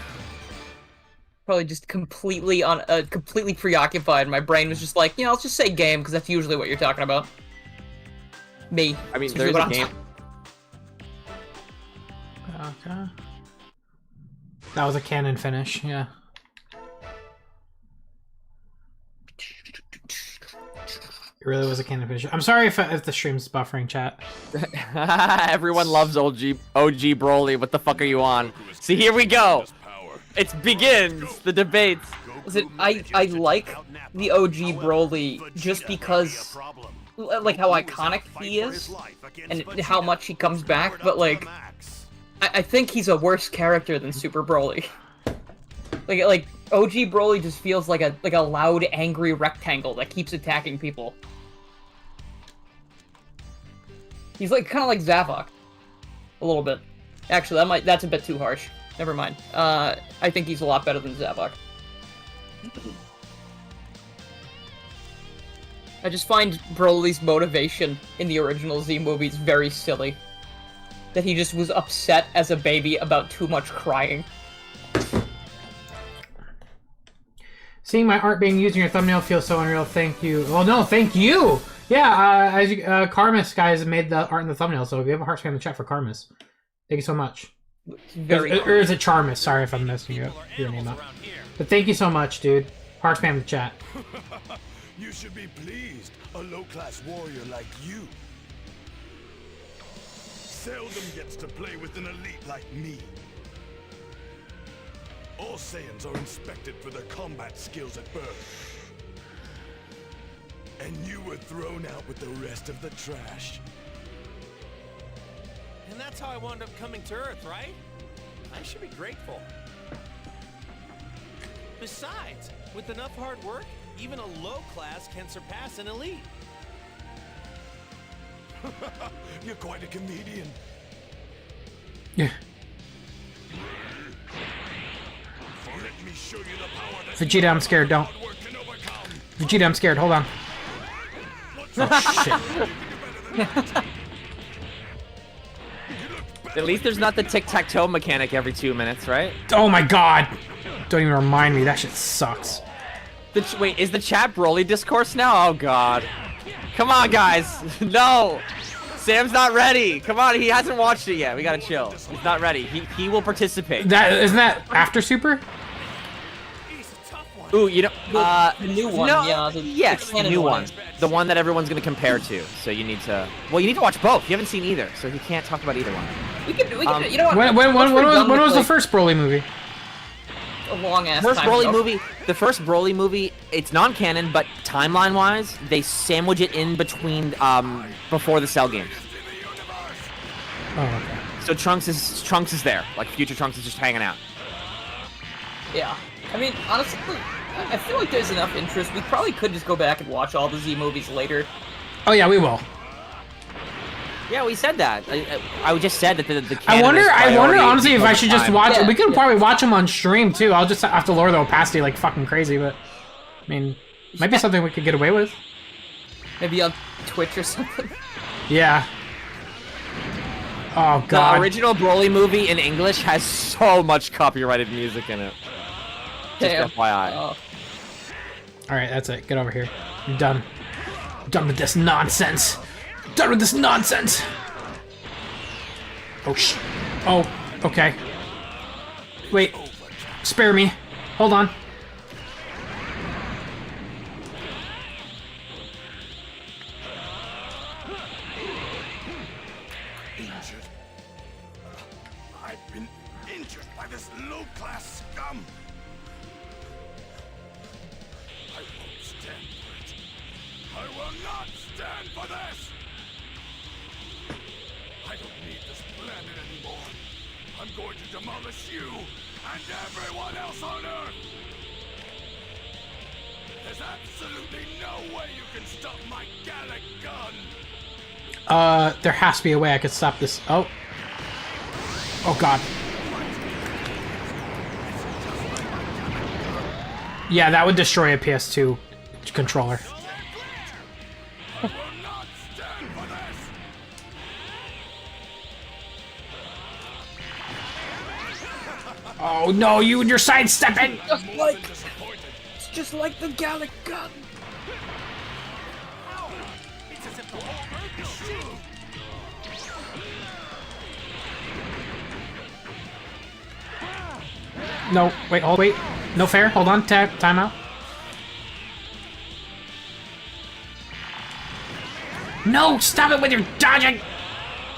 C: Probably just completely completely preoccupied. My brain was just like, let's just say game because that's usually what you're talking about. Me.
B: I mean,
C: That's
B: there's
C: what
B: a
C: I'm
B: game.
A: Okay. That was a cannon finish, yeah. It really was a cannon finish. I'm sorry if the stream's buffering, chat.
B: Everyone loves OG Broly. What the fuck are you on? See, here we go. It begins. The debates.
C: Listen, I like the OG Broly just because, like, how iconic he is and how much he comes back. But like, I think he's a worse character than Super Broly. Like OG Broly just feels like a loud, angry rectangle that keeps attacking people. He's like kind of like Zavok, a little bit. Actually, that's a bit too harsh. Never mind. I think he's a lot better than Zavok. I just find Broly's motivation in the original Z movies very silly. That he just was upset as a baby about too much crying.
A: Seeing my art being used in your thumbnail feels so unreal. Thank you. Well, no, thank you. Yeah, Charmiss guys made the art in the thumbnail. So if you have a heart spam in the chat for Charmiss, thank you so much. Or is it Charmiss? Sorry if I'm messing your name up. But thank you so much, dude. Heart spam in the chat.
E: You should be pleased. A low-class warrior like you seldom gets to play with an elite like me. All Saiyans are inspected for their combat skills at birth. And you were thrown out with the rest of the trash.
I: And that's how I wound up coming to Earth, right? I should be grateful. Besides, with enough hard work, even a low class can surpass an elite.
E: You're quite a comedian.
A: Yeah.
E: Let me show you the power that
A: Vegeta, I'm scared. Don't. Vegeta, I'm scared. Hold on. Oh, shit.
B: At least there's not the tic-tac-toe mechanic every 2 minutes, right?
A: Oh my god! Don't even remind me. That shit sucks.
B: Wait, is the chat Broly discourse now? Oh god. Come on, guys. No. Sam's not ready. Come on, he hasn't watched it yet. We gotta chill. He's not ready. He will participate.
A: Isn't that after Super?
B: Ooh, you know,
C: the new one,
B: no,
C: yeah.
B: Yes, the new one. The one that everyone's gonna compare to. So you need to. Well, you need to watch both. You haven't seen either, so you can't talk about either one.
C: We can you know what?
A: When was the first Broly movie?
C: A long ass
B: First
C: time
B: Broly
C: ago.
B: movie. The first Broly movie. It's non-canon, but timeline-wise, they sandwich it in between before the Cell games.
A: Oh, okay.
B: So Trunks is there. Like future Trunks is just hanging out.
C: Yeah. I mean, honestly, I feel like there's enough interest. We probably could just go back and watch all the Z movies later.
A: Oh yeah, we will.
B: Yeah, we said that. I just said that the
A: I wonder
B: priority
A: honestly if I should just
B: time.
A: watch.
C: Yeah,
A: we could
C: yeah.
A: probably watch them on stream too. I'll just have to lower the opacity like fucking crazy, but I mean, might be something we could get away with.
C: Maybe on Twitch or something.
A: Yeah. Oh god.
B: The original Broly movie in English has so much copyrighted music in it. Just
C: Damn.
B: FYI.
C: Oh.
A: All right, that's it. Get over here. I'm done. I'm done with this nonsense. Done with this nonsense. Oh sh. Oh, okay. Wait. Spare me. Hold on.
E: Injured. I've been injured by this low-class scum. I won't stand for it. I will not stand for this. I don't need this planet anymore. I'm going to demolish you and everyone else on Earth. There's absolutely no way you can stop my Gallic gun.
A: There has to be a way I could stop this. Oh. Oh god. Yeah, that would destroy a PS2 controller.
E: I will not stand for this.
A: Oh no, you and your sidestepping!
C: It's just like the Gallic gun.
E: It's as if the whole Earth is shaking.
A: No, wait, hold, wait. No fair. Hold on. Time out. No, stop it with your dodging.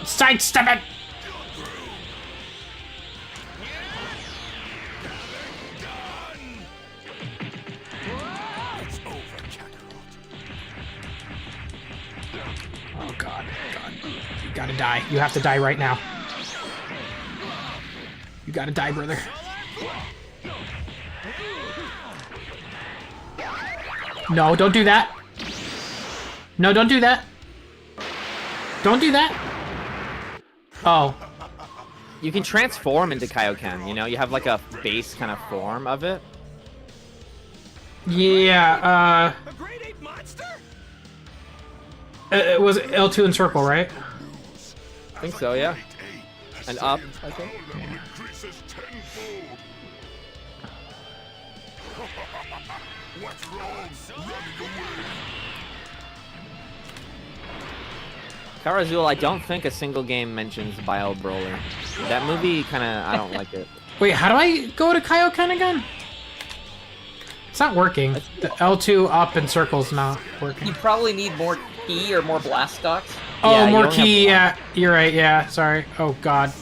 A: Sidestep it.
E: It's over, Kakarot.
A: Oh god, god. You gotta die. You have to die right now. You gotta die, brother. No, don't do that. No, don't do that. Don't do that. Oh.
B: You can transform into Kaioken, you know? You have like a base kind of form of it.
A: Yeah,
E: A grade 8 monster?
A: it was L2 and circle, right?
B: I think so, yeah. And up, I think.
G: Increases tenfold. What's wrong? Running away.
B: Karazul, I don't think a single game mentions Bio Brawler. That movie kind of, I don't like it.
A: Wait, how do I go to Kaioken again? It's not working. The L2 up and circle's not working.
C: You probably need more key or more blast stocks.
A: Oh,
B: Yeah, you
A: more
B: only
A: key,
B: have
A: yeah. You're right, yeah, sorry. Oh, God.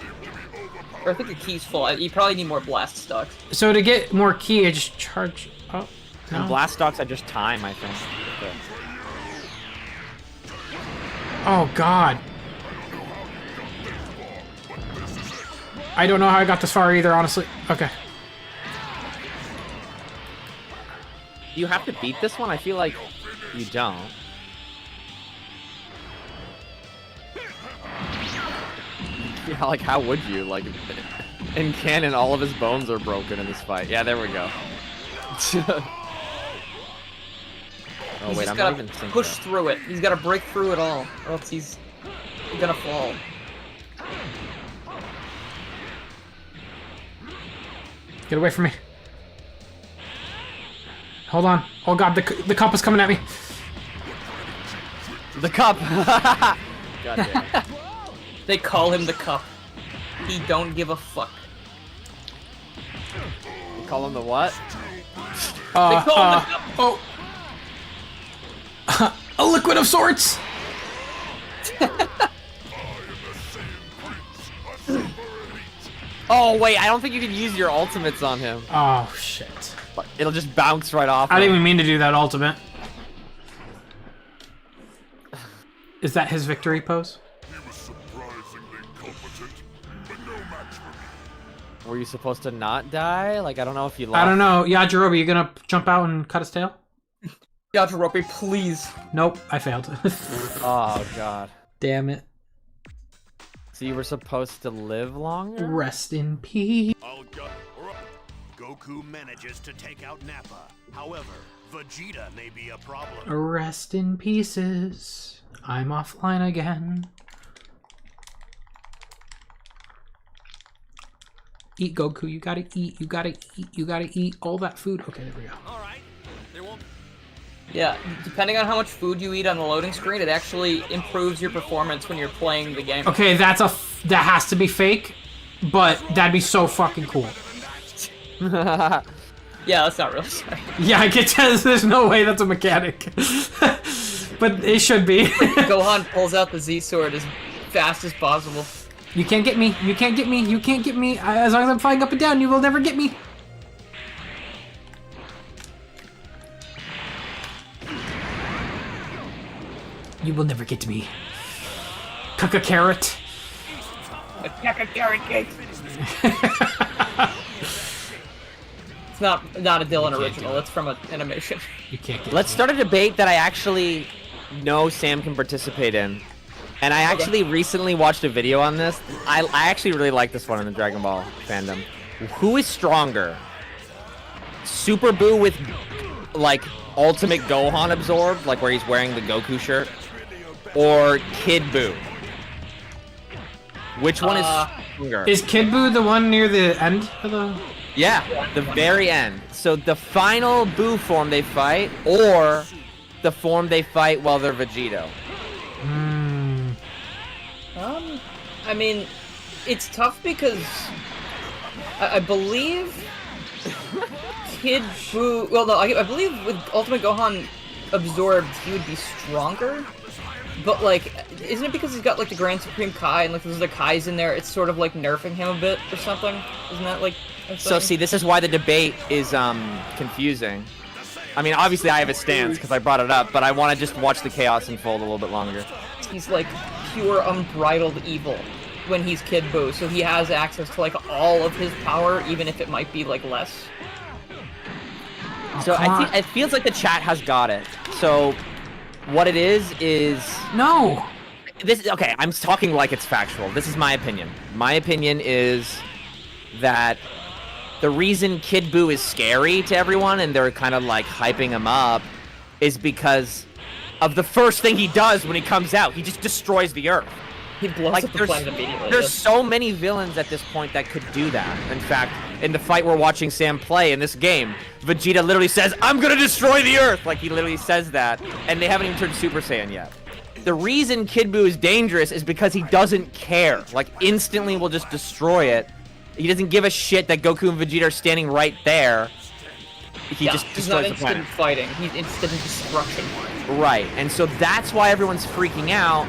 C: Or I think the key's full. You probably need more blast stocks.
A: So to get more key, I just charge... Oh,
B: And
A: no.
B: Blast Stocks are just time, I think. Okay.
A: Oh, God. I don't know how I got this far either, honestly. Okay.
B: Do you have to beat this one? I feel like you don't. Yeah, like how would you? Like, in canon, all of his bones are broken in this fight. Yeah, there we go. Oh
C: He's
B: wait,
C: just
B: I'm
C: gotta
B: not even thinking.
C: push through it. He's gotta break through it all, or else he's gonna fall.
A: Get away from me. Hold on. Oh, God, the cup is coming at me.
B: The cup. God damn.
C: They call him the Cup. He don't give a fuck.
B: You call him the what?
C: They call him the Cup.
A: Oh. A liquid of sorts.
B: Oh wait, I don't think you can use your ultimates on him.
A: Oh, shit.
B: It'll just bounce right off.
A: I didn't
B: him.
A: even mean to do that ultimate. Is that his victory pose?
G: He was surprisingly competent, but no match for me.
B: Were you supposed to not die? Like, I don't know if you lost.
A: I don't know. Yajirobe, you gonna jump out and cut his tail?
C: Yajirobe, please.
A: Nope, I failed.
B: Oh, God.
A: Damn it.
B: So you were supposed to live longer?
A: Rest in peace.
E: I'll go. Goku manages to take out Nappa. However, Vegeta may be a problem.
A: Rest in pieces. I'm offline again. Eat, Goku. You gotta eat. You gotta eat. You gotta eat all that food. Okay, there we go.
I: All right. There won't.
C: Yeah, depending on how much food you eat on the loading screen, it actually improves your performance when you're playing the game.
A: Okay, that has to be fake, but that'd be so fucking cool.
C: Yeah, that's not really sorry.
A: Yeah, I get that. There's no way that's a mechanic. But it should be.
C: Gohan pulls out the Z-Sword as fast as possible.
A: You can't get me. You can't get me. You can't get me. As long as I'm flying up and down, you will never get me. You will never get me. Cuck carrot.
C: Carrot cake. It's not a Dylan original. It's from an animation.
A: You can't get
B: Let's start a debate that I actually know Sam can participate in. And I actually recently watched a video on this. I actually really like this one in the Dragon Ball fandom. Who is stronger? Super Buu with, like, Ultimate Gohan absorbed, like where he's wearing the Goku shirt? Or Kid Buu? Which one is stronger?
A: Is Kid Buu the one near the end of the...
B: Yeah, the very end. So the final Buu form they fight, or the form they fight while they're Vegito?
C: I mean, it's tough because I believe Kid Buu. Well, no, I believe with Ultimate Gohan absorbed, he would be stronger. But like, isn't it because he's got like the Grand Supreme Kai and like there's the Kais in there? It's sort of like nerfing him a bit or something. Isn't that like?
B: So see, this is why the debate is confusing. I mean, obviously I have a stance because I brought it up, but I want to just watch the chaos unfold a little bit longer.
C: He's like pure unbridled evil when he's Kid Buu, so he has access to like all of his power, even if it might be like less.
B: So I think it feels like the chat has got it. So what it is
A: No!
B: this. Okay, I'm talking like it's factual. This is my opinion. My opinion is that the reason Kid Buu is scary to everyone and they're kind of like hyping him up is because of the first thing he does when he comes out. He just destroys the Earth.
C: He blows
B: Like,
C: up the planet immediately.
B: There's so many villains at this point that could do that. In fact, in the fight we're watching Sam play in this game, Vegeta literally says, "I'm gonna destroy the Earth!" Like, he literally says that, and they haven't even turned Super Saiyan yet. The reason Kid Buu is dangerous is because he doesn't care. Like, instantly will just destroy it. He doesn't give a shit that Goku and Vegeta are standing right there. He just
C: he's not
B: destroys the
C: instant
B: planet.
C: fighting. He's instant destruction.
B: Right, and so that's why everyone's freaking out.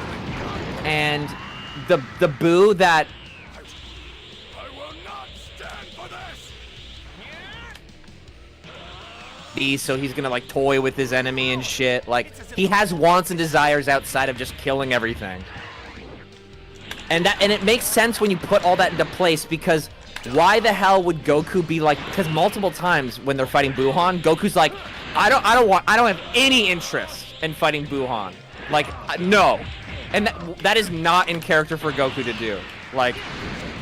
B: And the Buu that
E: I will not stand for this.
B: so he's gonna like toy with his enemy and shit. Like, he has wants and desires outside of just killing everything. And it makes sense when you put all that into place, because why the hell would Goku be like? Because multiple times when they're fighting Buuhan, Goku's like, I don't have any interest in fighting Buuhan. Like, no. And that is not in character for Goku to do. Like,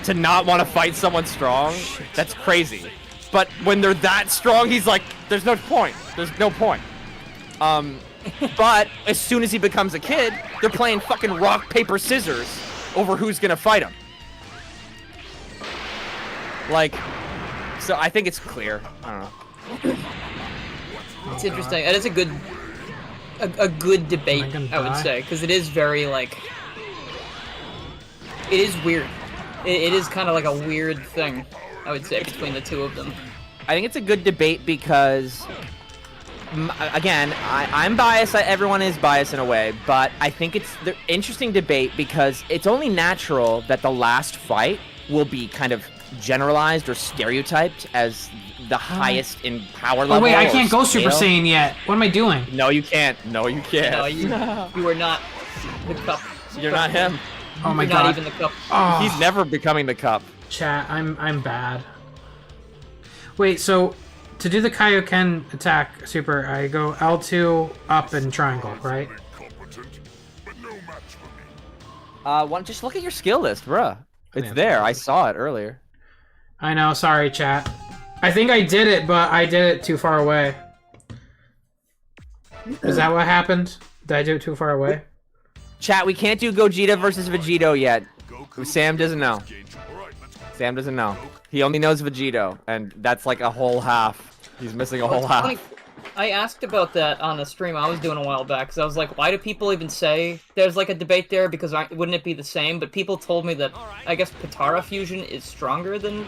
B: to not want to fight someone strong, that's crazy. But when they're that strong, he's like, there's no point. There's no point. But as soon as he becomes a kid, they're playing fucking rock, paper, scissors over who's gonna fight him. Like, so I think it's clear. I don't know.
C: It's interesting. It is a good debate, I would say, because it is very like, it is weird. It is kind of like a weird thing, I would say, between the two of them.
B: I think it's a good debate because, again, I'm biased. Everyone is biased in a way, but I think it's the interesting debate because it's only natural that the last fight will be kind of generalized or stereotyped as the highest in power level.
A: Oh wait, I can't go
B: scale.
A: Super Saiyan yet. What am I doing?
B: No, you can't. No, you can't.
C: No, you are not the cup.
B: You're not him.
A: Oh my
C: You're
A: god.
C: not even the cup.
A: Oh.
B: He's never becoming the cup.
A: Chat, I'm bad. Wait, so to do the Kaioken attack super, I go L2 up and triangle, right?
B: Just look at your skill list, bruh. It's
A: Yeah.
B: there. I saw it earlier.
A: I know, sorry, chat. I think I did it, but I did it too far away. Is that what happened? Did I do it too far away?
B: Chat, we can't do Gogeta versus Vegito yet. Sam doesn't know. Sam doesn't know. He only knows Vegito, and that's like a whole half. He's missing a whole half.
C: Funny, I asked about that on a stream I was doing a while back, because I was like, why do people even say there's like a debate there, because wouldn't it be the same? But people told me that, I guess, Patara Fusion is stronger than